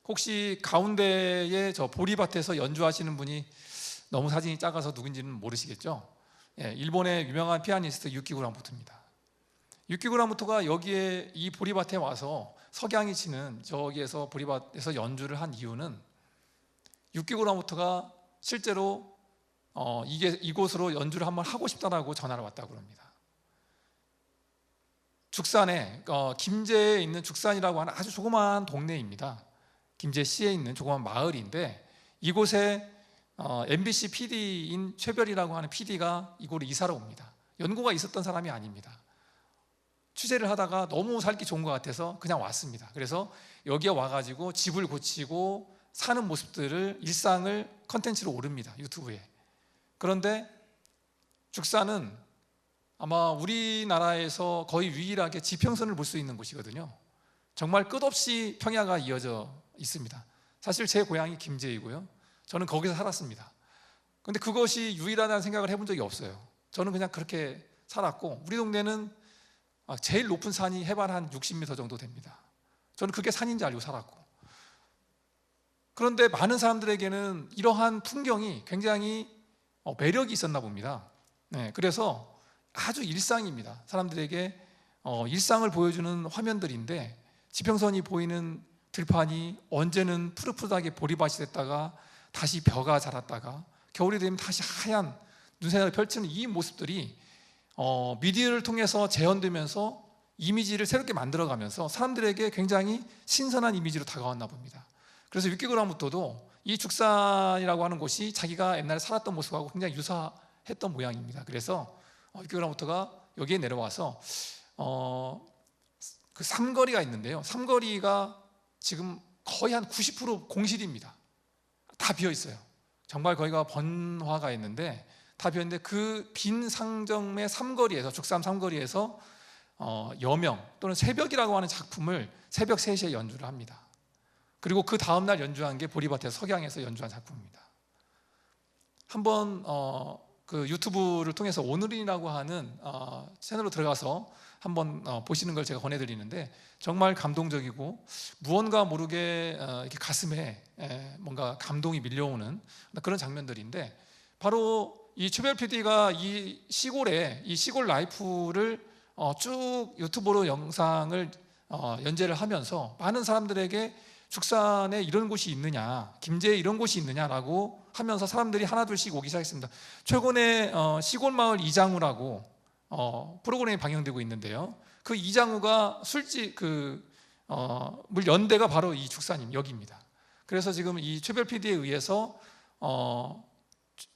혹시 가운데에 저 보리밭에서 연주하시는 분이 너무 사진이 작아서 누군지는 모르시겠죠? 일본의 유명한 피아니스트 유키 구라모토입니다. 유키 구라모토가 여기에 이 보리밭에 와서 석양이 치는 저기에서 보리밭에서 연주를 한 이유는, 유키 구라모토가 실제로 이곳으로 연주를 한번 하고 싶다라고 전화를 왔다고 합니다. 죽산에 김제에 있는 죽산이라고 하는 아주 조그마한 동네입니다. 김제시에 있는 조그마한 마을인데, 이곳에 MBC PD인 최별이라고 하는 PD가 이곳에 이사를 옵니다. 연고가 있었던 사람이 아닙니다. 취재를 하다가 너무 살기 좋은 것 같아서 그냥 왔습니다. 그래서 여기에 와가지고 집을 고치고 사는 모습들을, 일상을 컨텐츠로 오릅니다, 유튜브에. 그런데 죽산은 아마 우리나라에서 거의 유일하게 지평선을 볼 수 있는 곳이거든요. 정말 끝없이 평야가 이어져 있습니다. 사실 제 고향이 김제이고요, 저는 거기서 살았습니다. 그런데 그것이 유일하다는 생각을 해본 적이 없어요. 저는 그냥 그렇게 살았고, 우리 동네는 제일 높은 산이 해발 한 60m 정도 됩니다. 저는 그게 산인지 알고 살았고, 그런데 많은 사람들에게는 이러한 풍경이 굉장히 매력이 있었나 봅니다. 그래서 아주 일상입니다. 사람들에게 일상을 보여주는 화면들인데, 지평선이 보이는 들판이 언제는 푸릇푸릇하게 보리밭이 됐다가 다시 벼가 자랐다가 겨울이 되면 다시 하얀 눈새를 펼치는 이 모습들이 미디어를 통해서 재현되면서 이미지를 새롭게 만들어가면서 사람들에게 굉장히 신선한 이미지로 다가왔나 봅니다. 그래서 유키 구라모토도 이 죽산이라고 하는 곳이 자기가 옛날에 살았던 모습하고 굉장히 유사했던 모양입니다. 그래서 유키우라모토가 여기에 내려와서 그 삼거리가 있는데요. 삼거리가 지금 거의 한 90% 공실입니다. 다 비어 있어요. 정말 거기가 번화가 있는데 다 비어 있는데 그 빈 상점의 삼거리에서, 죽삼 삼거리에서 여명 또는 새벽이라고 하는 작품을 새벽 3시에 연주를 합니다. 그리고 그 다음날 연주한 게 보리밭에서 석양에서 연주한 작품입니다. 한번 그 유튜브를 통해서 오늘이라고 하는 채널로 들어가서 한번 보시는 걸 제가 권해드리는데 정말 감동적이고 무언가 모르게 이렇게 가슴에 뭔가 감동이 밀려오는 그런 장면들인데, 바로 이 최별 PD가 이 시골 라이프를 쭉 유튜브로 영상을 연재를 하면서 많은 사람들에게 죽산에 이런 곳이 있느냐, 김제에 이런 곳이 있느냐라고 하면서 사람들이 하나둘씩 오기 시작했습니다. 최근에 시골마을 이장우라고 프로그램이 방영되고 있는데요. 그 이장우가 술집 물 연대가 바로 이 죽산입니다. 여기입니다. 그래서 지금 이 최별 PD에 의해서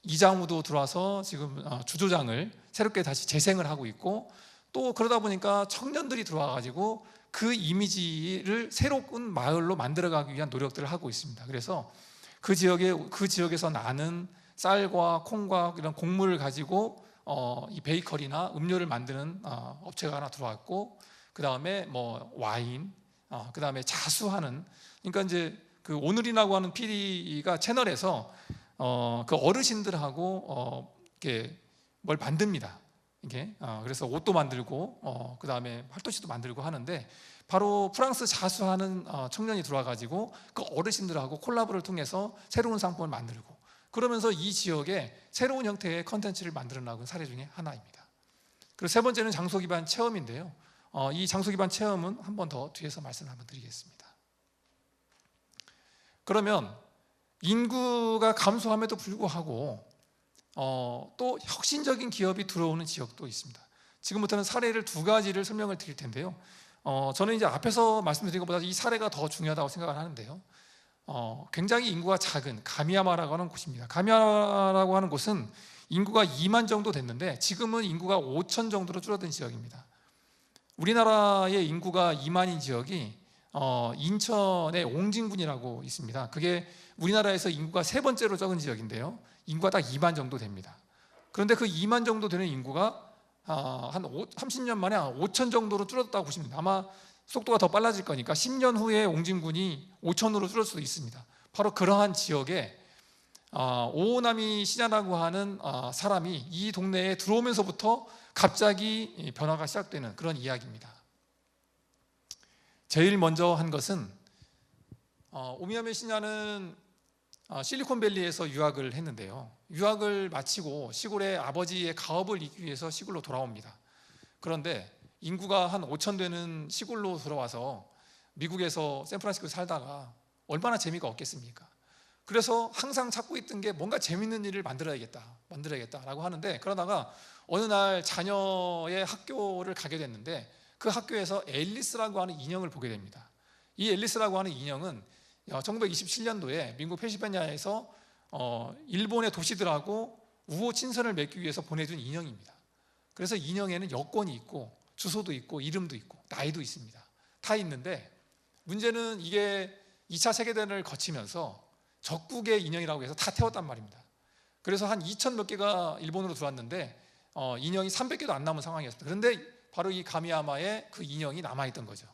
이장우도 들어와서 지금 주조장을 새롭게 다시 재생을 하고 있고, 또 그러다 보니까 청년들이 들어와 가지고 그 이미지를 새로운 마을로 만들어가기 위한 노력들을 하고 있습니다. 그래서 그 지역에서 나는 쌀과 콩과 이런 곡물을 가지고 이 베이커리나 음료를 만드는 업체가 하나 들어왔고, 그 다음에 뭐 와인, 그 다음에 자수하는, 그러니까 이제 그 오늘이라고 하는 PD가 채널에서 그 어르신들하고 이렇게 뭘 만듭니다. 이게 그래서 옷도 만들고 그 다음에 팔토시도 만들고 하는데, 바로 프랑스 자수하는 청년이 들어와가지고 그 어르신들하고 콜라보를 통해서 새로운 상품을 만들고, 그러면서 이 지역에 새로운 형태의 컨텐츠를 만들어 나가는 사례 중에 하나입니다. 그리고 세 번째는 장소 기반 체험인데요. 이 장소 기반 체험은 한 번 더 뒤에서 말씀을 한번 드리겠습니다. 그러면 인구가 감소함에도 불구하고 또 혁신적인 기업이 들어오는 지역도 있습니다. 지금부터는 사례를 2가지를 설명을 드릴 텐데요. 저는 이제 앞에서 말씀드린 것보다 이 사례가 더 중요하다고 생각을 하는데요. 굉장히 인구가 작은 가미야마라고 하는 곳입니다. 가미야마라고 하는 곳은 인구가 2만 정도 됐는데 지금은 인구가 5천 정도로 줄어든 지역입니다. 우리나라의 인구가 2만인 지역이 인천의 옹진군이라고 있습니다. 그게 우리나라에서 인구가 3번째로 적은 지역인데요. 인구가 딱 2만 정도 됩니다. 그런데 그 2만 정도 되는 인구가 한 30년 만에 5천 정도로 줄어들었다고 보시면 됩니다. 아마 속도가 더 빨라질 거니까 10년 후에 옹진군이 5천으로 줄을 수도 있습니다. 바로 그러한 지역에 오오나미 시냐라고 하는 사람이 이 동네에 들어오면서부터 갑자기 변화가 시작되는 그런 이야기입니다. 제일 먼저 한 것은 오미야메 시냐는 실리콘밸리에서 유학을 했는데요. 유학을 마치고 시골에 아버지의 가업을 잇기 위해서 시골로 돌아옵니다. 그런데 인구가 한 5천 되는 시골로 들어와서 미국에서 샌프란시스코에 살다가 얼마나 재미가 없겠습니까? 그래서 항상 찾고 있던 게 뭔가 재밌는 일을 만들어야겠다라고 하는데, 그러다가 어느 날 자녀의 학교를 가게 됐는데 그 학교에서 앨리스라고 하는 인형을 보게 됩니다. 이 앨리스라고 하는 인형은 1927년도에 미국 펜실베니아에서 일본의 도시들하고 우호 친선을 맺기 위해서 보내준 인형입니다. 그래서 인형에는 여권이 있고 주소도 있고 이름도 있고 나이도 있습니다. 다 있는데 문제는 이게 2차 세계대전을 거치면서 적국의 인형이라고 해서 다 태웠단 말입니다. 그래서 한 2천 몇 개가 일본으로 들어왔는데 인형이 300개도 안 남은 상황이었습니다. 그런데 바로 이 가미야마에 그 인형이 남아있던 거죠.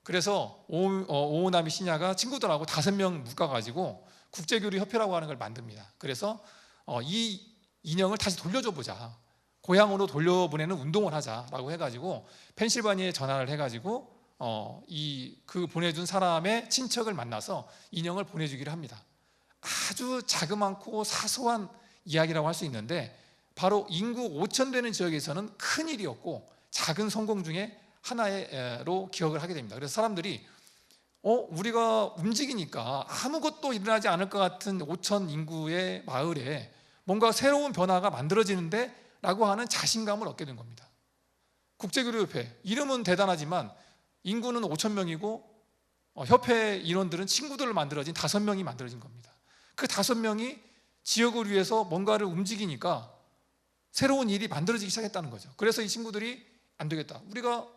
그래서 오오나미 시냐가 친구들하고 5명 묶어가지고 국제교류협회라고 하는 걸 만듭니다. 그래서 이 인형을 다시 돌려줘 보자, 고향으로 돌려보내는 운동을 하자라고 해가지고 펜실바니아에 전화를 해가지고 그 보내준 사람의 친척을 만나서 인형을 보내주기를 합니다. 아주 자그맣고 사소한 이야기라고 할 수 있는데 바로 인구 5천 되는 지역에서는 큰 일이었고 작은 성공 중에 하나로 기억을 하게 됩니다. 그래서 사람들이 우리가 움직이니까 아무것도 일어나지 않을 것 같은 5천 인구의 마을에 뭔가 새로운 변화가 만들어지는데 라고 하는 자신감을 얻게 된 겁니다. 국제교류협회 이름은 대단하지만 인구는 5천 명이고 협회 인원들은 친구들을 만들어진 5명이 만들어진 겁니다. 그 5명이 지역을 위해서 뭔가를 움직이니까 새로운 일이 만들어지기 시작했다는 거죠. 그래서 이 친구들이 안 되겠다, 우리가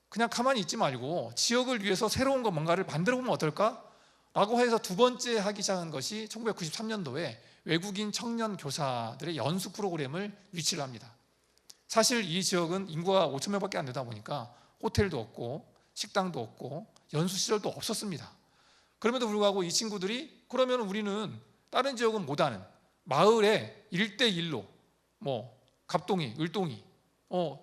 그냥 가만히 있지 말고 지역을 위해서 새로운 거 뭔가를 만들어 보면 어떨까? 라고 해서 두 번째 하기 시작한 것이 1993년도에 외국인 청년 교사들의 연수 프로그램을 유치를 합니다. 사실 이 지역은 인구가 5천 명밖에 안 되다 보니까 호텔도 없고 식당도 없고 연수 시설도 없었습니다. 그럼에도 불구하고 이 친구들이 그러면 우리는 다른 지역은 못하는 마을에 1대1로 뭐 갑동이, 을동이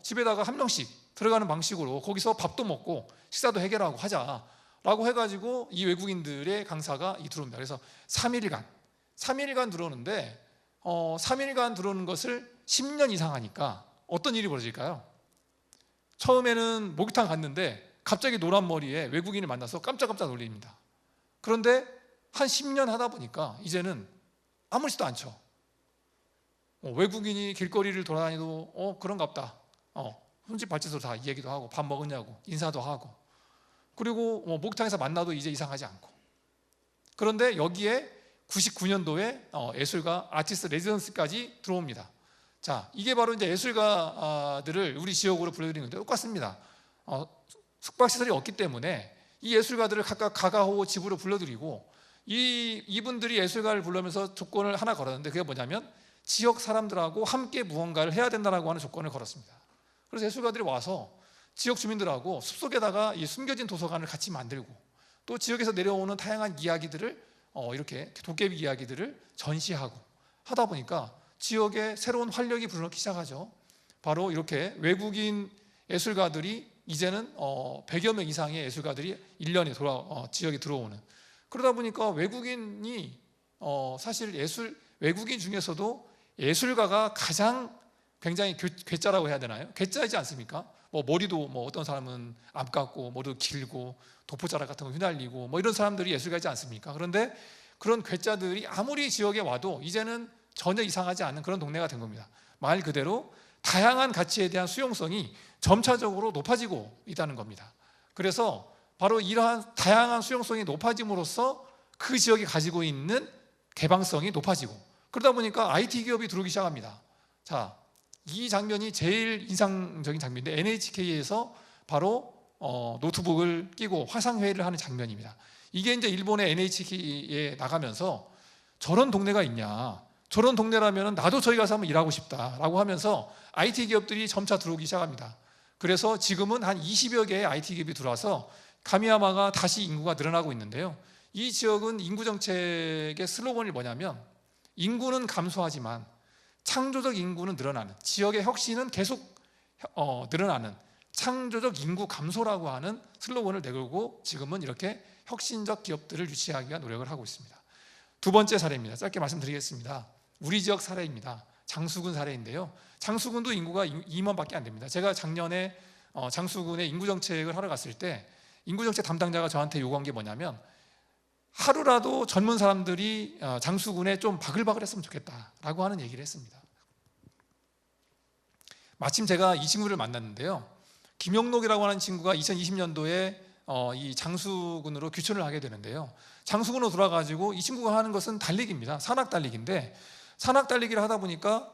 집에다가 한 명씩 들어가는 방식으로 거기서 밥도 먹고 식사도 해결하고 하자라고 해가지고 이 외국인들의 강사가 들어옵니다. 그래서 3일간 들어오는데 3일간 들어오는 것을 10년 이상 하니까 어떤 일이 벌어질까요? 처음에는 목욕탕 갔는데 갑자기 노란 머리에 외국인을 만나서 깜짝깜짝 놀립니다. 그런데 한 10년 하다 보니까 이제는 아무렇지도 않죠. 외국인이 길거리를 돌아다니도 그런갑다, 손짓 발짓으로 다 얘기도 하고 밥 먹었냐고 인사도 하고, 그리고 목욕탕에서 만나도 이제 이상하지 않고. 그런데 여기에 99년도에 예술가 아티스트 레지던스까지 들어옵니다. 자, 이게 바로 이제 예술가들을 우리 지역으로 불러들이는 건데 똑같습니다. 숙박시설이 없기 때문에 이 예술가들을 각각 가가호 집으로 불러들이고, 이분들이 예술가를 부르면서 조건을 하나 걸었는데 그게 뭐냐면 지역 사람들하고 함께 무언가를 해야 된다라고 하는 조건을 걸었습니다. 그래서 예술가들이 와서 지역 주민들하고 숲속에다가 이 숨겨진 도서관을 같이 만들고, 또 지역에서 내려오는 다양한 이야기들을 이렇게 도깨비 이야기들을 전시하고 하다 보니까 지역에 새로운 활력이 불어넣기 시작하죠. 바로 이렇게 외국인 예술가들이 이제는 100여 명 이상의 예술가들이 1년에 지역에 들어오는, 그러다 보니까 외국인이 사실 외국인 중에서도 예술가가 가장 굉장히 괴짜라고 해야 되나요? 괴짜이지 않습니까? 머리도 어떤 사람은 암 깎고 머리도 길고 도포자락 같은 거 휘날리고 이런 사람들이 예술가이지 않습니까? 그런데 그런 괴짜들이 아무리 지역에 와도 이제는 전혀 이상하지 않은 그런 동네가 된 겁니다. 말 그대로 다양한 가치에 대한 수용성이 점차적으로 높아지고 있다는 겁니다. 그래서 바로 이러한 다양한 수용성이 높아짐으로써 그 지역이 가지고 있는 개방성이 높아지고, 그러다 보니까 IT 기업이 들어오기 시작합니다. 자, 이 장면이 제일 인상적인 장면인데 NHK에서 바로 노트북을 끼고 화상회의를 하는 장면입니다. 이게 이제 일본의 NHK에 나가면서 저런 동네가 있냐, 저런 동네라면 나도 저기 가서 한번 일하고 싶다라고 하면서 IT 기업들이 점차 들어오기 시작합니다. 그래서 지금은 한 20여 개의 IT 기업이 들어와서 가미야마가 다시 인구가 늘어나고 있는데요. 이 지역은 인구 정책의 슬로건이 뭐냐면 인구는 감소하지만 창조적 인구는 늘어나는, 지역의 혁신은 계속 늘어나는 창조적 인구 감소라고 하는 슬로건을 내걸고 지금은 이렇게 혁신적 기업들을 유치하기 위한 노력을 하고 있습니다. 두 번째 사례입니다. 짧게 말씀드리겠습니다. 우리 지역 사례입니다. 장수군 사례인데요. 장수군도 인구가 2만밖에 안 됩니다. 제가 작년에 장수군의 인구정책을 하러 갔을 때 인구정책 담당자가 저한테 요구한 게 뭐냐면 하루라도 젊은 사람들이 장수군에 좀 바글바글 했으면 좋겠다라고 하는 얘기를 했습니다. 마침 제가 이 친구를 만났는데요. 김영록이라고 하는 친구가 2020년도에 이 장수군으로 귀촌을 하게 되는데요. 장수군으로 돌아가지고 이 친구가 하는 것은 달리기입니다. 산악 달리기인데, 산악 달리기를 하다 보니까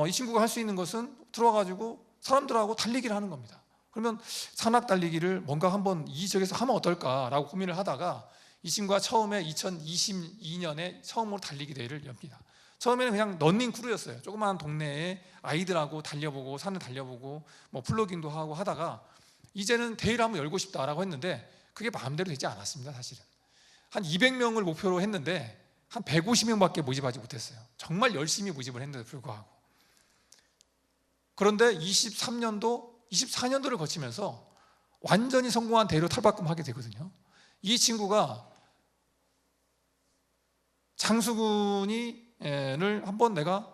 이 친구가 할 수 있는 것은 들어가가지고 사람들하고 달리기를 하는 겁니다. 그러면 산악 달리기를 뭔가 한번 이 지역에서 하면 어떨까라고 고민을 하다가 이 친구가 처음에 2022년에 처음으로 달리기 대회를 엽니다. 처음에는 그냥 런닝 크루였어요. 조그마한 동네에 아이들하고 달려보고 산을 달려보고 플로깅도 하고 하다가 이제는 대회를 한번 열고 싶다라고 했는데 그게 마음대로 되지 않았습니다. 사실은 한 200명을 목표로 했는데 한 150명밖에 모집하지 못했어요. 정말 열심히 모집을 했는데도 불구하고. 그런데 24년도를 거치면서 완전히 성공한 대회로 탈바꿈하게 되거든요. 이 친구가 장수군을 한번 내가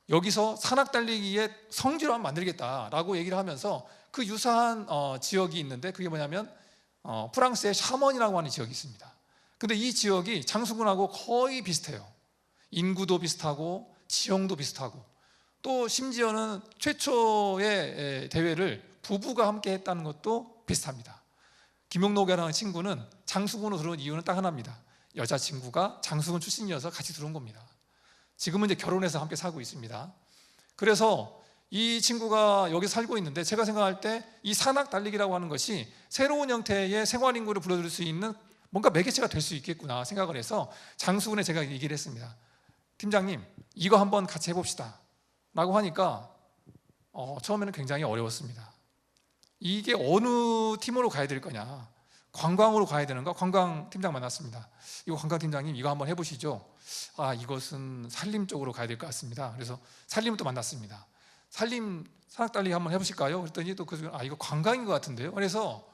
여기서 산악 달리기의 성지로 한번 만들겠다라고 얘기를 하면서 그 유사한 지역이 있는데 그게 뭐냐면 프랑스의 샤먼이라고 하는 지역이 있습니다. 근데 이 지역이 장수군하고 거의 비슷해요. 인구도 비슷하고 지형도 비슷하고, 또 심지어는 최초의 대회를 부부가 함께 했다는 것도 비슷합니다. 김용록이라는 친구는 장수군으로 들어온 이유는 딱 하나입니다. 여자친구가 장수군 출신이어서 같이 들어온 겁니다. 지금은 이제 결혼해서 함께 살고 있습니다. 그래서 이 친구가 여기 살고 있는데 제가 생각할 때 이 산악 달리기라고 하는 것이 새로운 형태의 생활 인구를 불러들일 수 있는 뭔가 매개체가 될 수 있겠구나 생각을 해서 장수군에 제가 얘기를 했습니다. 팀장님, 이거 한번 같이 해봅시다 라고 하니까 처음에는 굉장히 어려웠습니다. 이게 어느 팀으로 가야 될 거냐, 관광으로 가야 되는가? 관광팀장 만났습니다. 이거 관광팀장님 이거 한번 해보시죠. 이것은 산림 쪽으로 가야 될 것 같습니다. 그래서 산림을 또 만났습니다. 산림 산악달리기 한번 해보실까요? 그랬더니 또 이거 관광인 것 같은데요. 그래서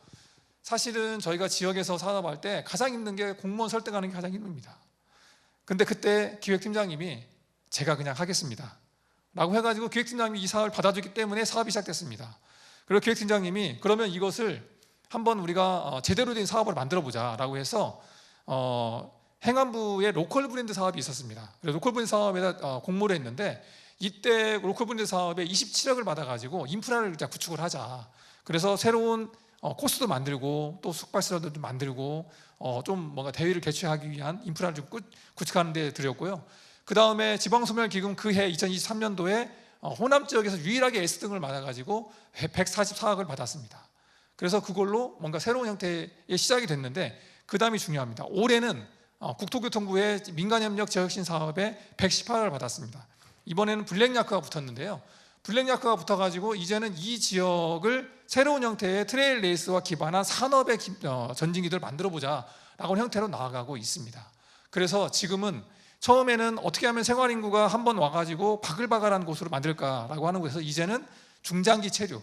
사실은 저희가 지역에서 산업할 때 가장 힘든 게 공무원 설득하는 게 가장 힘듭니다. 근데 그때 기획팀장님이 제가 그냥 하겠습니다 라고 해가지고 기획팀장님이 이 사업을 받아주기 때문에 사업이 시작됐습니다. 그리고 기획팀장님이 그러면 이것을 한번 우리가 제대로 된 사업을 만들어 보자 라고 해서 행안부의 로컬 브랜드 사업이 있었습니다. 그래서 로컬 브랜드 사업에다 공모를 했는데 이때 로컬 브랜드 사업에 27억을 받아가지고 인프라를 구축을 하자. 그래서 새로운 코스도 만들고 또 숙박시설도 좀 만들고 좀 뭔가 대회를 개최하기 위한 인프라를 좀 구축하는 데 들였고요. 그 다음에 지방소멸기금 그해 2023년도에 호남 지역에서 유일하게 S등을 받아가지고 144억을 받았습니다. 그래서 그걸로 뭔가 새로운 형태의 시작이 됐는데 그 다음이 중요합니다. 올해는 국토교통부의 민간협력 지역혁신 사업에 118억을 받았습니다. 이번에는 블랙야크가 붙었는데요. 블랙야크가 붙어가지고 이제는 이 지역을 새로운 형태의 트레일 레이스와 기반한 산업의 전진기들을 만들어보자 라고 형태로 나아가고 있습니다. 그래서 지금은 처음에는 어떻게 하면 생활인구가 한번 와가지고 바글바글한 곳으로 만들까라고 하는 곳에서 이제는 중장기 체류,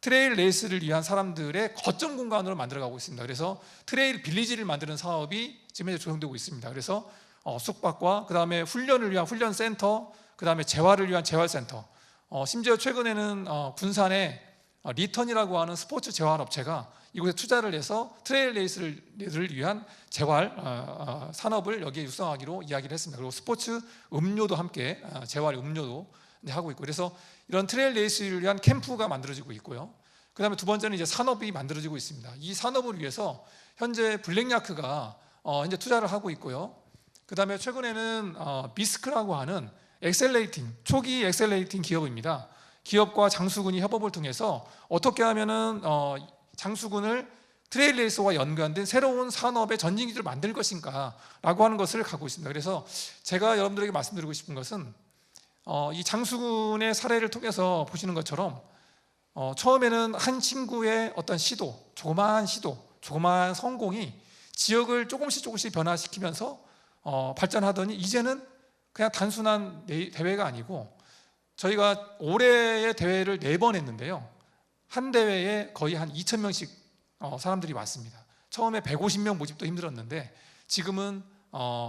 트레일 레이스를 위한 사람들의 거점 공간으로 만들어가고 있습니다. 그래서 트레일 빌리지를 만드는 사업이 지금 현재 조성되고 있습니다. 그래서 숙박과 그 다음에 훈련을 위한 훈련센터, 그 다음에 재활을 위한 재활센터, 심지어 최근에는 군산에 리턴이라고 하는 스포츠 재활업체가 이곳에 투자를 해서 트레일 레이스를 위한 재활 산업을 여기에 육성하기로 이야기를 했습니다. 그리고 스포츠 음료도 함께 재활 음료도 하고 있고, 그래서 이런 트레일 레이스를 위한 캠프가 만들어지고 있고요. 그 다음에 두 번째는 이제 산업이 만들어지고 있습니다. 이 산업을 위해서 현재 블랙야크가 현재 투자를 하고 있고요. 그 다음에 최근에는 비스크라고 하는 초기 엑셀레이팅 기업입니다. 기업과 장수군이 협업을 통해서 어떻게 하면은 장수군을 트레일 레이스와 연관된 새로운 산업의 전진기를 만들 것인가 라고 하는 것을 가고 있습니다. 그래서 제가 여러분들에게 말씀드리고 싶은 것은 이 장수군의 사례를 통해서 보시는 것처럼 처음에는 한 친구의 어떤 조그마한 성공이 지역을 조금씩 변화시키면서 발전하더니 이제는 그냥 단순한 대회가 아니고, 저희가 올해의 대회를 4번 했는데요. 한 대회에 거의 한 2,000명씩 사람들이 왔습니다. 처음에 150명 모집도 힘들었는데 지금은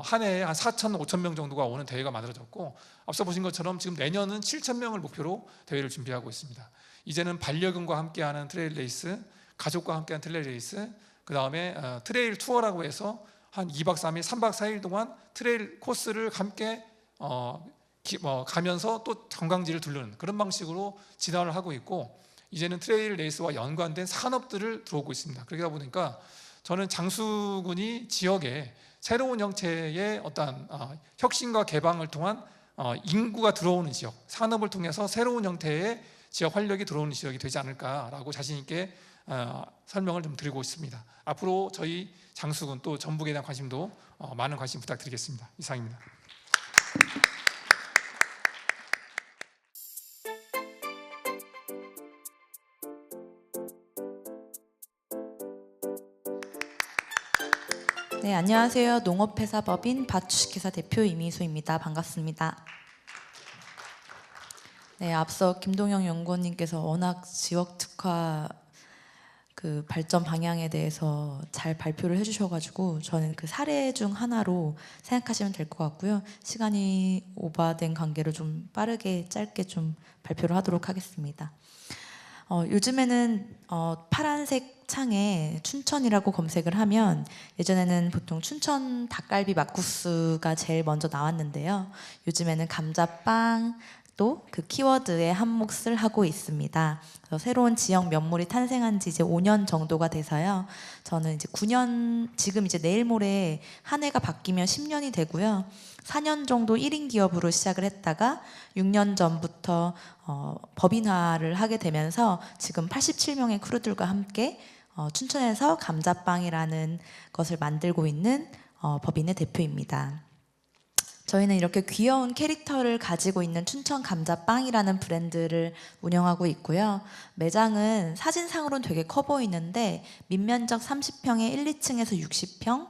한 해에 한 4,000, 5,000명 정도가 오는 대회가 만들어졌고, 앞서 보신 것처럼 지금 내년은 7,000명을 목표로 대회를 준비하고 있습니다. 이제는 반려견과 함께하는 트레일 레이스, 가족과 함께하는 트레일 레이스, 그 다음에 트레일 투어라고 해서 한 2박 3일, 3박 4일 동안 트레일 코스를 함께 가면서 또 관광지를 둘러는 그런 방식으로 진화를 하고 있고, 이제는 트레일 레이스와 연관된 산업들을 들어오고 있습니다. 그러다 보니까 저는 장수군이 지역에 새로운 형태의 어떤 혁신과 개방을 통한 인구가 들어오는 지역, 산업을 통해서 새로운 형태의 지역 활력이 들어오는 지역이 되지 않을까라고 자신 있게 설명을 좀 드리고 있습니다. 앞으로 저희 장수군 또 전북에 대한 관심도 많은 관심 부탁드리겠습니다. 이상입니다. 네, 안녕하세요. 농업회사법인 밭주식회사 대표 이미수입니다. 반갑습니다. 네, 앞서 김동영 연구원님께서 워낙 지역 특화 그 발전 방향에 대해서 잘 발표를 해주셔가지고 저는 그 사례 중 하나로 생각하시면 될 것 같고요. 시간이 오버된 관계로 좀 빠르게 짧게 좀 발표를 하도록 하겠습니다. 요즘에는 파란색 창에 춘천이라고 검색을 하면, 예전에는 보통 춘천 닭갈비 막국수가 제일 먼저 나왔는데요. 요즘에는 감자빵, 또 그 키워드에 한 몫을 하고 있습니다. 그래서 새로운 지역 면물이 탄생한 지 이제 5년 정도가 돼서요. 저는 이제 9년, 지금 이제 내일 모레 한 해가 바뀌면 10년이 되고요. 4년 정도 1인 기업으로 시작을 했다가 6년 전부터 법인화를 하게 되면서 지금 87명의 크루들과 함께 춘천에서 감자빵이라는 것을 만들고 있는 법인의 대표입니다. 저희는 이렇게 귀여운 캐릭터를 가지고 있는 춘천 감자빵이라는 브랜드를 운영하고 있고요. 매장은 사진상으로는 되게 커 보이는데 밑면적 30평에 1, 2층에서 60평,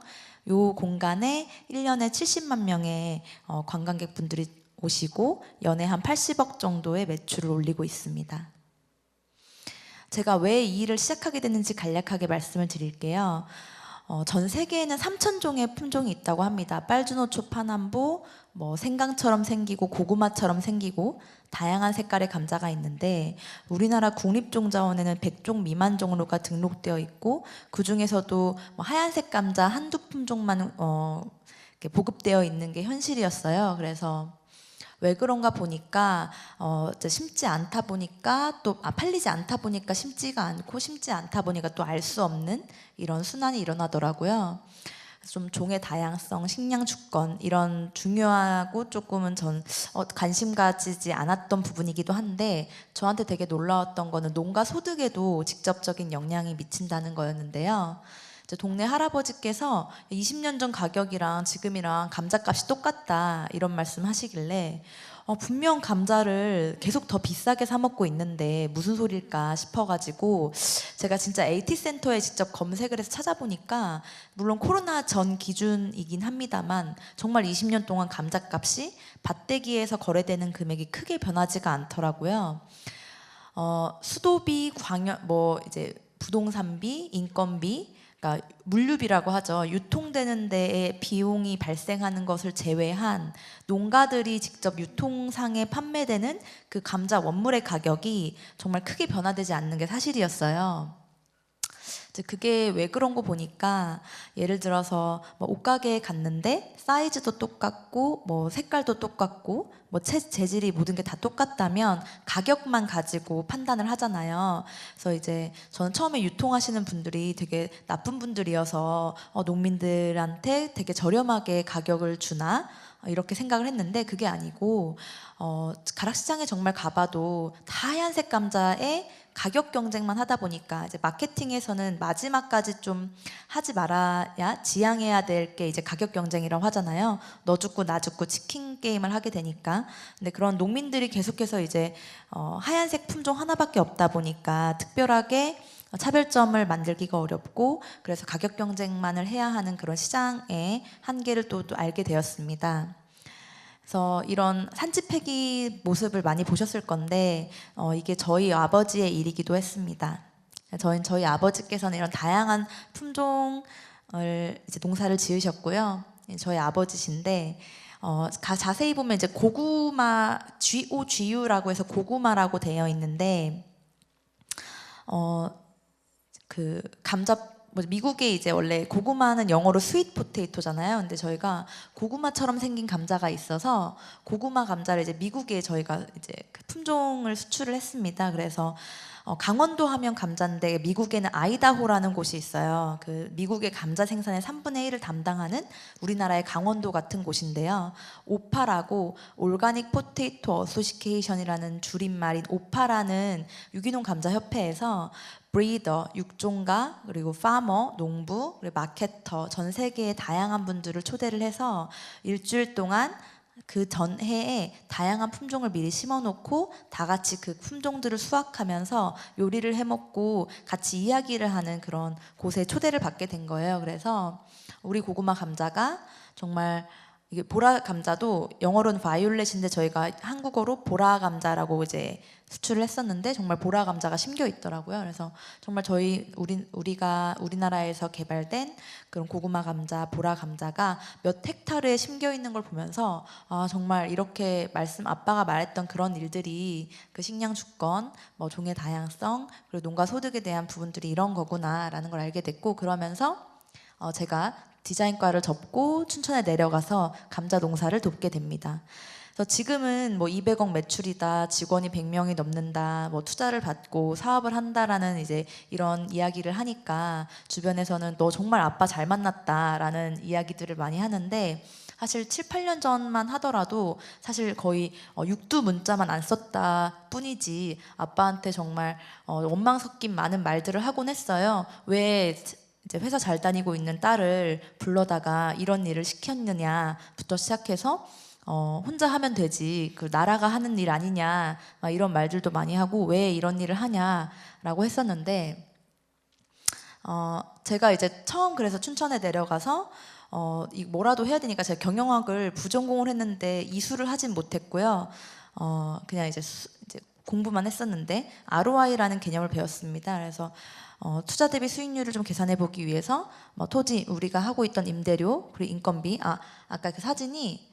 요 공간에 1년에 70만 명의 관광객분들이 오시고 연에 한 80억 정도의 매출을 올리고 있습니다. 제가 왜 이 일을 시작하게 됐는지 간략하게 말씀을 드릴게요. 전 세계에는 3,000종의 품종이 있다고 합니다. 빨주노초 파남보, 뭐 생강처럼 생기고 고구마처럼 생기고 다양한 색깔의 감자가 있는데 우리나라 국립종자원에는 100종 미만 종류가 등록되어 있고 그 중에서도 뭐 하얀색 감자 한두 품종만 보급되어 있는 게 현실이었어요. 그래서 왜 그런가 보니까 심지 않다 보니까 또 팔리지 않다 보니까 심지가 않고 심지 않다 보니까 또 알 수 없는 이런 순환이 일어나더라고요. 좀 종의 다양성, 식량 주권 이런 중요하고 조금은 전 관심 가지지 않았던 부분이기도 한데 저한테 되게 놀라웠던 거는 농가 소득에도 직접적인 영향이 미친다는 거였는데요. 동네 할아버지께서 20년 전 가격이랑 지금이랑 감자값이 똑같다 이런 말씀 하시길래 분명 감자를 계속 더 비싸게 사 먹고 있는데 무슨 소릴까 싶어가지고 제가 진짜 AT센터에 직접 검색을 해서 찾아보니까 물론 코로나 전 기준이긴 합니다만 정말 20년 동안 감자값이 밭대기에서 거래되는 금액이 크게 변하지가 않더라고요. 수도비, 이제 부동산비, 인건비, 그러니까 물류비라고 하죠. 유통되는 데에 비용이 발생하는 것을 제외한 농가들이 직접 유통상에 판매되는 그 감자 원물의 가격이 정말 크게 변화되지 않는 게 사실이었어요. 그게 왜 그런 거 보니까 예를 들어서 뭐 옷가게에 갔는데 사이즈도 똑같고 뭐 색깔도 똑같고 뭐 재질이 모든 게 다 똑같다면 가격만 가지고 판단을 하잖아요. 그래서 이제 저는 처음에 유통하시는 분들이 되게 나쁜 분들이어서 농민들한테 되게 저렴하게 가격을 주나 이렇게 생각을 했는데 그게 아니고 가락시장에 정말 가봐도 다 하얀색 감자에 가격 경쟁만 하다 보니까 이제 마케팅에서는 마지막까지 좀 하지 말아야 지양해야 될 게 이제 가격 경쟁이라고 하잖아요. 너 죽고 나 죽고 치킨 게임을 하게 되니까. 근데 그런 농민들이 계속해서 이제 하얀색 품종 하나밖에 없다 보니까 특별하게 차별점을 만들기가 어렵고 그래서 가격 경쟁만을 해야 하는 그런 시장의 한계를 또 알게 되었습니다. 그래서 이런 산지 폐기 모습을 많이 보셨을 건데 이게 저희 아버지의 일이기도 했습니다. 저희 아버지께서는 이런 다양한 품종을 이제 농사를 지으셨고요. 저희 아버지신데 자세히 보면 이제 고구마 GOGU라고 해서 고구마라고 되어 있는데 그 감자 미국에 이제 원래 고구마는 영어로 스윗 포테이토잖아요. 근데 저희가 고구마처럼 생긴 감자가 있어서 고구마 감자를 이제 미국에 저희가 이제 그 품종을 수출을 했습니다. 그래서 강원도 하면 감자인데 미국에는 아이다호라는 곳이 있어요. 그 미국의 감자 생산의 3분의 1을 담당하는 우리나라의 강원도 같은 곳인데요. 오파라고 올가닉 포테이토 어소시케이션이라는 줄임말인 오파라는 유기농 감자 협회에서 브리더, 육종가, 그리고 파머, 농부, 그리고 마케터 전 세계의 다양한 분들을 초대를 해서 일주일 동안 그 전해에 다양한 품종을 미리 심어놓고 다 같이 그 품종들을 수확하면서 요리를 해먹고 같이 이야기를 하는 그런 곳에 초대를 받게 된 거예요. 그래서 우리 고구마 감자가 정말 이게 보라 감자도 영어로는 바이올렛인데 저희가 한국어로 보라 감자라고 이제 수출을 했었는데 정말 보라 감자가 심겨 있더라고요. 그래서 정말 우리가 우리나라에서 개발된 그런 고구마 감자, 보라 감자가 몇 헥타르에 심겨 있는 걸 보면서 정말 이렇게 아빠가 말했던 그런 일들이 그 식량 주권, 뭐 종의 다양성, 그리고 농가 소득에 대한 부분들이 이런 거구나라는 걸 알게 됐고 그러면서 제가 디자인과를 접고 춘천에 내려가서 감자 농사를 돕게 됩니다. 그래서 지금은 뭐 200억 매출이다, 직원이 100명이 넘는다, 뭐 투자를 받고 사업을 한다라는 이제 이런 이야기를 하니까 주변에서는 너 정말 아빠 잘 만났다라는 이야기들을 많이 하는데, 사실 7, 8년 전만 하더라도 사실 거의 육두 문자만 안 썼다 뿐이지 아빠한테 정말 원망 섞인 많은 말들을 하곤 했어요. 왜 이제 회사 잘 다니고 있는 딸을 불러다가 이런 일을 시켰느냐부터 시작해서 혼자 하면 되지, 그 나라가 하는 일 아니냐, 막 이런 말들도 많이 하고 왜 이런 일을 하냐라고 했었는데, 제가 이제 처음 그래서 춘천에 내려가서 뭐라도 해야 되니까 제가 경영학을 부전공을 했는데 이수를 하진 못했고요. 그냥 이제 공부만 했었는데 ROI라는 개념을 배웠습니다. 그래서 투자 대비 수익률을 좀 계산해 보기 위해서 뭐 토지, 우리가 하고 있던 임대료, 그리고 인건비, 아까 그 사진이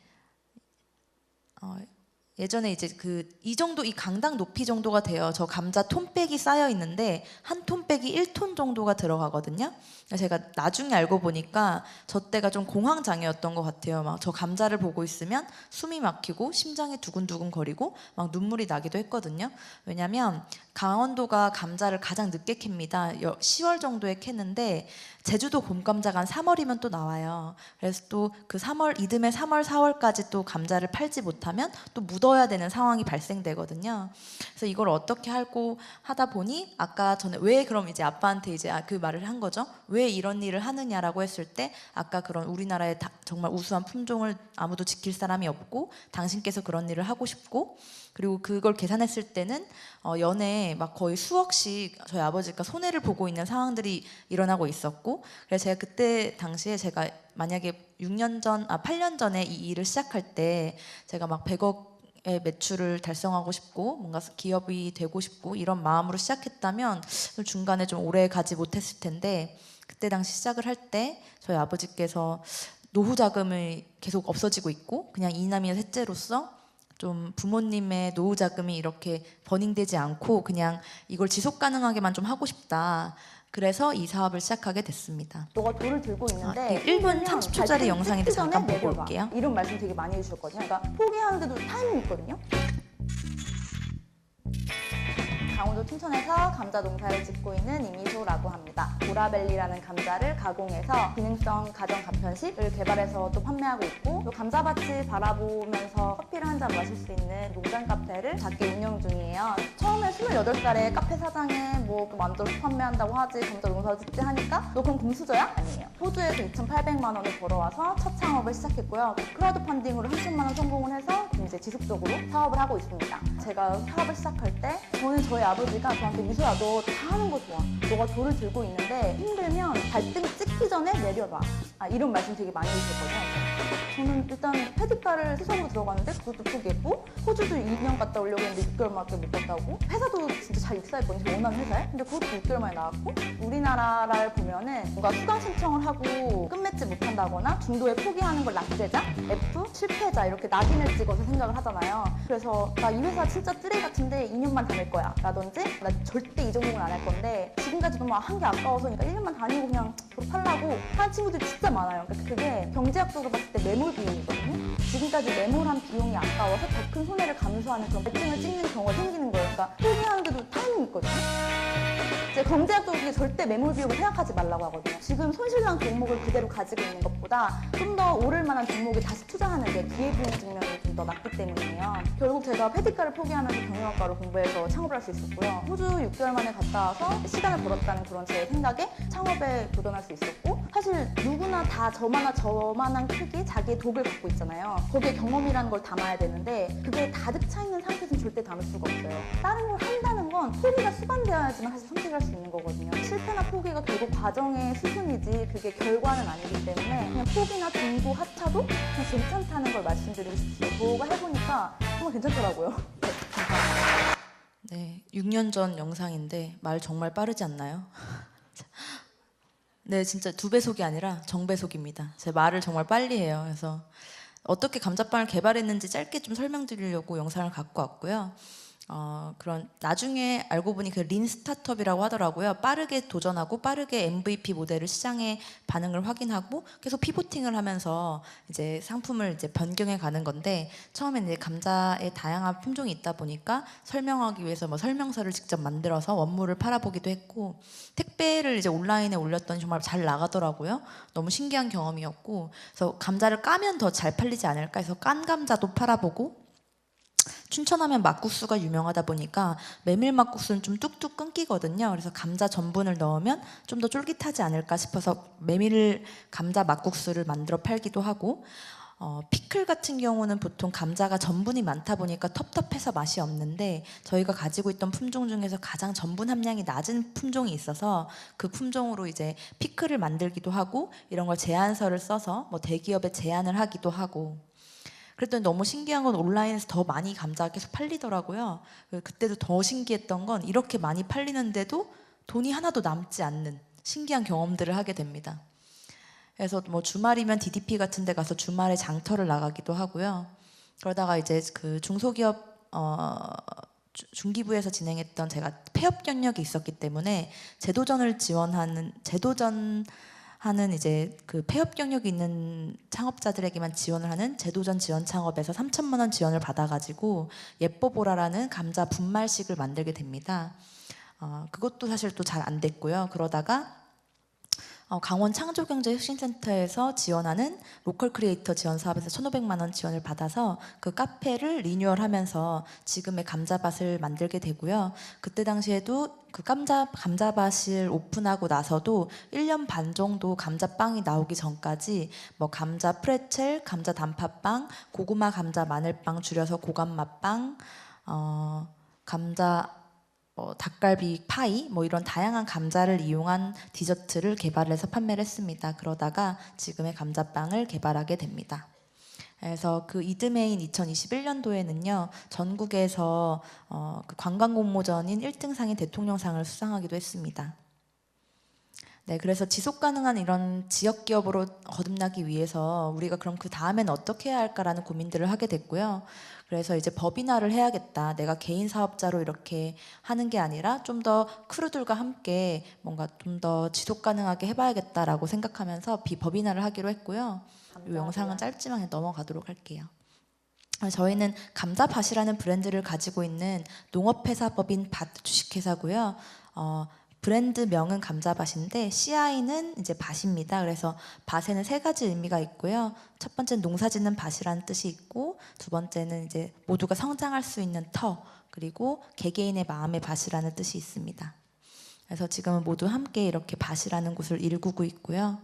예전에 이제 이 정도, 이 강당 높이 정도가 돼요. 저 감자 톤백이 쌓여 있는데 한 톤백이 1톤 정도가 들어가거든요. 제가 나중에 알고 보니까 저 때가 좀 공황 장애였던 것 같아요. 막 저 감자를 보고 있으면 숨이 막히고 심장이 두근두근 거리고 막 눈물이 나기도 했거든요. 왜냐면 강원도가 감자를 가장 늦게 캡니다. 10월 정도에 캐는데 제주도 봄 감자가 한 3월이면 또 나와요. 그래서 또 그 3월, 이듬해 3월, 4월까지 또 감자를 팔지 못하면 또 묻어야 되는 상황이 발생되거든요. 그래서 이걸 어떻게 하고 하다 보니 아까 전에 왜 그럼 이제 아빠한테 이제 그 말을 한 거죠. 왜 이런 일을 하느냐라고 했을 때 아까 그런 우리나라의 정말 우수한 품종을 아무도 지킬 사람이 없고 당신께서 그런 일을 하고 싶고, 그리고 그걸 계산했을 때는 연애에 막 거의 수억씩 저희 아버지가 손해를 보고 있는 상황들이 일어나고 있었고, 그래서 제가 그때 당시에 제가 만약에 8년 전에 이 일을 시작할 때 제가 막 100억의 매출을 달성하고 싶고 뭔가 기업이 되고 싶고 이런 마음으로 시작했다면 중간에 좀 오래 가지 못했을 텐데, 그때 당시 시작을 할 때 저희 아버지께서 노후 자금이 계속 없어지고 있고 그냥 이남이의 셋째로서 좀 부모님의 노후 자금이 이렇게 버닝되지 않고 그냥 이걸 지속 가능하게만 좀 하고 싶다. 그래서 이 사업을 시작하게 됐습니다. 너가 돌을 들고 있는데 1분 30초짜리 영상인데 잠깐 보고 올게요. 이런 말씀 되게 많이 해주셨거든요. 그러니까 포기하는데도 타이밍이 있거든요. 강원도 춘천에서 감자 농사를 짓고 있는 이미소라고 합니다. 보라벨리라는 감자를 가공해서 기능성 가정 간편식을 개발해서 또 판매하고 있고, 또 감자밭을 바라보면서 커피를 한 잔 마실 수 있는 농장 카페를 작게 운영 중이에요. 처음에 28살에 카페 사장에 뭐 만들어서 판매한다고 하지, 감자 농사 짓지 하니까 너 그럼 금수저야? 아니에요. 호주에서 2,800만 원을 벌어와서 첫 창업을 시작했고요. 크라우드 펀딩으로 30만 원 성공을 해서 이제 지속적으로 사업을 하고 있습니다. 제가 사업을 시작할 때 저는 저희 아버지가 저한테 미소야 너 다 하는 거 좋아. 너가 돌을 들고 있는데 힘들면 발등이 찍기 전에 내려놔. 이런 말씀 되게 많이 해주셨거든요. 저는 일단 페디카를 세상으로 들어갔는데 그것도 포기했고, 호주도 2년 갔다 오려고 했는데 6개월밖에 못 갔다고, 회사도 진짜 잘 입사했거든요. 원하는 회사에. 근데 그것도 6개월 만에 나왔고, 우리나라를 보면은 뭔가 수강 신청을 하고 끝맺지 못한다거나 중도에 포기하는 걸 낙제자, F, 실패자 이렇게 낙인을 찍어서 생각을 하잖아요. 그래서 나 이 회사 진짜 쓰레기 같은데 2년만 다닐 거야 라든지 나 절대 이 전공은 안 할 건데 지금까지도 막 한 게 아까워서 1년만 다니고 그냥 졸업하려고 하는 친구들이 진짜 많아요. 그러니까 그게 경제학적으로 봤을 때 매몰 비용이거든요. 지금까지 매몰한 비용이 아까워서 더 큰 손해를 감수하는 그런 배팅을 찍는 경우가 생기는 거예요. 그러니까 포기하는데도 타이밍이 있거든요. 이제 경제학적으로 그게 절대 매몰 비용을 생각하지 말라고 하거든요. 지금 손실난 종목을 그대로 가지고 있는 것보다 좀 더 오를 만한 종목에 다시 투자하는 게 기회비용 측면이 좀 더 낮기 때문이에요. 결국 제가 페디카를 포기하면서 경영학과를 공부해서 창업을 할 수 있었고요. 호주 6개월 만에 갔다 와서 시간을 벌었다는 그런 제 생각에 창업에 도전할 수 있었고, 사실 누구나 다 저만한 크기 자기의 독을 갖고 있잖아요. 거기에 경험이라는 걸 담아야 되는데 그게 가득 차 있는 상태에서는 절대 담을 수가 없어요. 다른 걸 한다는 건 포기가 수반되어야지만 사실 선택할 수 있는 거거든요. 실패나 포기가 결국 과정의 수순이지 그게 결과는 아니기 때문에 그냥 포기나 중도, 하차도 그냥 괜찮다는 걸 말씀드리고 싶어요. 저가 해보니까 정말 괜찮더라고요. 네, 6년 전 영상인데 말 정말 빠르지 않나요? 네, 진짜 2배속이 아니라 정배속입니다. 제 말을 정말 빨리 해요. 그래서 어떻게 감자빵을 개발했는지 짧게 좀 설명드리려고 영상을 갖고 왔고요. 그런 나중에 알고 보니 그 린 스타트업이라고 하더라고요. 빠르게 도전하고 빠르게 MVP 모델을 시장의 반응을 확인하고 계속 피보팅을 하면서 이제 상품을 이제 변경해 가는 건데, 처음에는 이제 감자의 다양한 품종이 있다 보니까 설명하기 위해서 뭐 설명서를 직접 만들어서 원물을 팔아보기도 했고, 택배를 이제 온라인에 올렸더니 정말 잘 나가더라고요. 너무 신기한 경험이었고, 그래서 감자를 까면 더 잘 팔리지 않을까 해서 깐 감자도 팔아보고, 춘천하면 막국수가 유명하다 보니까 메밀 막국수는 좀 뚝뚝 끊기거든요. 그래서 감자 전분을 넣으면 좀 더 쫄깃하지 않을까 싶어서 메밀 감자 막국수를 만들어 팔기도 하고, 피클 같은 경우는 보통 감자가 전분이 많다 보니까 텁텁해서 맛이 없는데, 저희가 가지고 있던 품종 중에서 가장 전분 함량이 낮은 품종이 있어서 그 품종으로 이제 피클을 만들기도 하고, 이런 걸 제안서를 써서 뭐 대기업에 제안을 하기도 하고, 그랬더니 너무 신기한 건 온라인에서 더 많이 감자가 계속 팔리더라고요. 그때도 더 신기했던 건 이렇게 많이 팔리는데도 돈이 하나도 남지 않는 신기한 경험들을 하게 됩니다. 그래서 뭐 주말이면 DDP 같은 데 가서 주말에 장터를 나가기도 하고요. 그러다가 이제 그 중소기업 중기부에서 진행했던, 제가 폐업 경력이 있었기 때문에 제도전을 하는 이제 그 폐업 경력이 있는 창업자들에게만 지원을 하는 제도전 지원 창업에서 3천만 원 지원을 받아가지고 예뻐보라라는 감자 분말식을 만들게 됩니다. 그것도 사실 또 잘 안 됐고요. 그러다가 강원 창조경제혁신센터에서 지원하는 로컬 크리에이터 지원 사업에서 1,500만 원 지원을 받아서 그 카페를 리뉴얼하면서 지금의 감자밭을 만들게 되고요. 그때 당시에도 그 감자밭을 오픈하고 나서도 1년 반 정도 감자빵이 나오기 전까지 뭐 감자 프레첼, 감자 단팥빵, 고구마 감자 마늘빵 줄여서 고감마빵, 감자 닭갈비 파이, 뭐 이런 다양한 감자를 이용한 디저트를 개발해서 판매를 했습니다. 그러다가 지금의 감자빵을 개발하게 됩니다. 그래서 그 이듬해인 2021년도에는요 전국에서 그 관광공모전인 1등상인 대통령상을 수상하기도 했습니다. 네, 그래서 지속 가능한 이런 지역 기업으로 거듭나기 위해서 우리가 그럼 그 다음엔 어떻게 해야 할까라는 고민들을 하게 됐고요. 그래서 이제 법인화를 해야겠다. 내가 개인 사업자로 이렇게 하는 게 아니라 좀 더 크루들과 함께 뭔가 좀 더 지속 가능하게 해봐야겠다라고 생각하면서 비법인화를 하기로 했고요. 이 영상은 짧지만 그냥 넘어가도록 할게요. 저희는 감자밭이라는 브랜드를 가지고 있는 농업회사법인 밭 주식회사고요. 브랜드명은 감자밭인데 CI는 이제 밭입니다. 그래서 밭에는 3가지 의미가 있고요. 첫 번째는 농사짓는 밭이라는 뜻이 있고, 두 번째는 이제 모두가 성장할 수 있는 터, 그리고 개개인의 마음의 밭이라는 뜻이 있습니다. 그래서 지금은 모두 함께 이렇게 밭이라는 곳을 일구고 있고요.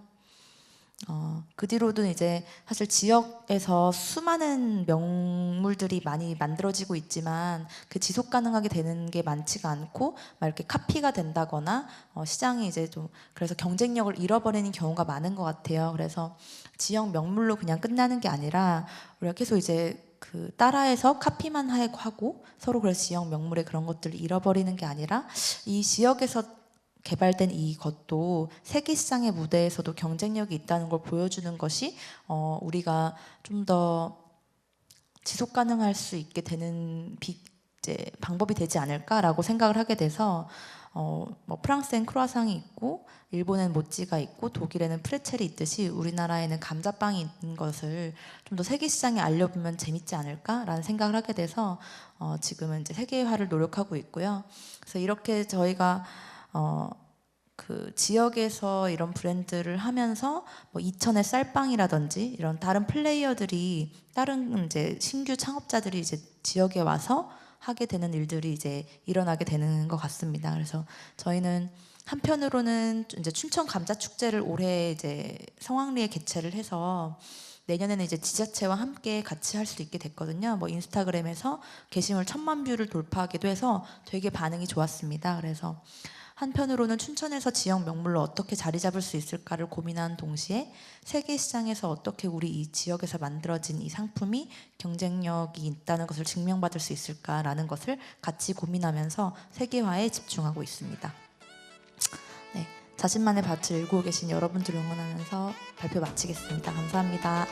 그 뒤로도 이제 사실 지역에서 수많은 명물들이 많이 만들어지고 있지만 그 지속 가능하게 되는 게 많지가 않고 막 이렇게 카피가 된다거나 시장이 이제 좀 그래서 경쟁력을 잃어버리는 경우가 많은 것 같아요. 그래서 지역 명물로 그냥 끝나는 게 아니라 우리가 계속 이제 그 따라해서 카피만 하고 서로 그래서 지역 명물의 그런 것들을 잃어버리는 게 아니라 이 지역에서 개발된 이것도 세계 시장의 무대에서도 경쟁력이 있다는 걸 보여주는 것이 우리가 좀 더 지속 가능할 수 있게 되는 이제 방법이 되지 않을까라고 생각을 하게 돼서 뭐 프랑스엔 크루아상이 있고 일본엔 모찌가 있고 독일에는 프레첼이 있듯이 우리나라에는 감자빵이 있는 것을 좀 더 세계 시장에 알려보면 재밌지 않을까라는 생각을 하게 돼서 지금은 이제 세계화를 노력하고 있고요. 그래서 이렇게 저희가 그 지역에서 이런 브랜드를 하면서 뭐 이천의 쌀빵이라든지 이런 다른 플레이어들이 다른 이제 신규 창업자들이 이제 지역에 와서 하게 되는 일들이 이제 일어나게 되는 것 같습니다. 그래서 저희는 한편으로는 이제 춘천 감자 축제를 올해 이제 성황리에 개최를 해서 내년에는 이제 지자체와 함께 같이 할 수 있게 됐거든요. 뭐 인스타그램에서 게시물 1,000만 뷰를 돌파하기도 해서 되게 반응이 좋았습니다. 그래서 한편으로는 춘천에서 지역 명물로 어떻게 자리 잡을 수 있을까를 고민하는 동시에 세계 시장에서 어떻게 우리 이 지역에서 만들어진 이 상품이 경쟁력이 있다는 것을 증명받을 수 있을까라는 것을 같이 고민하면서 세계화에 집중하고 있습니다. 네, 자신만의 밭을 일구고 계신 여러분들 응원하면서 발표 마치겠습니다. 감사합니다.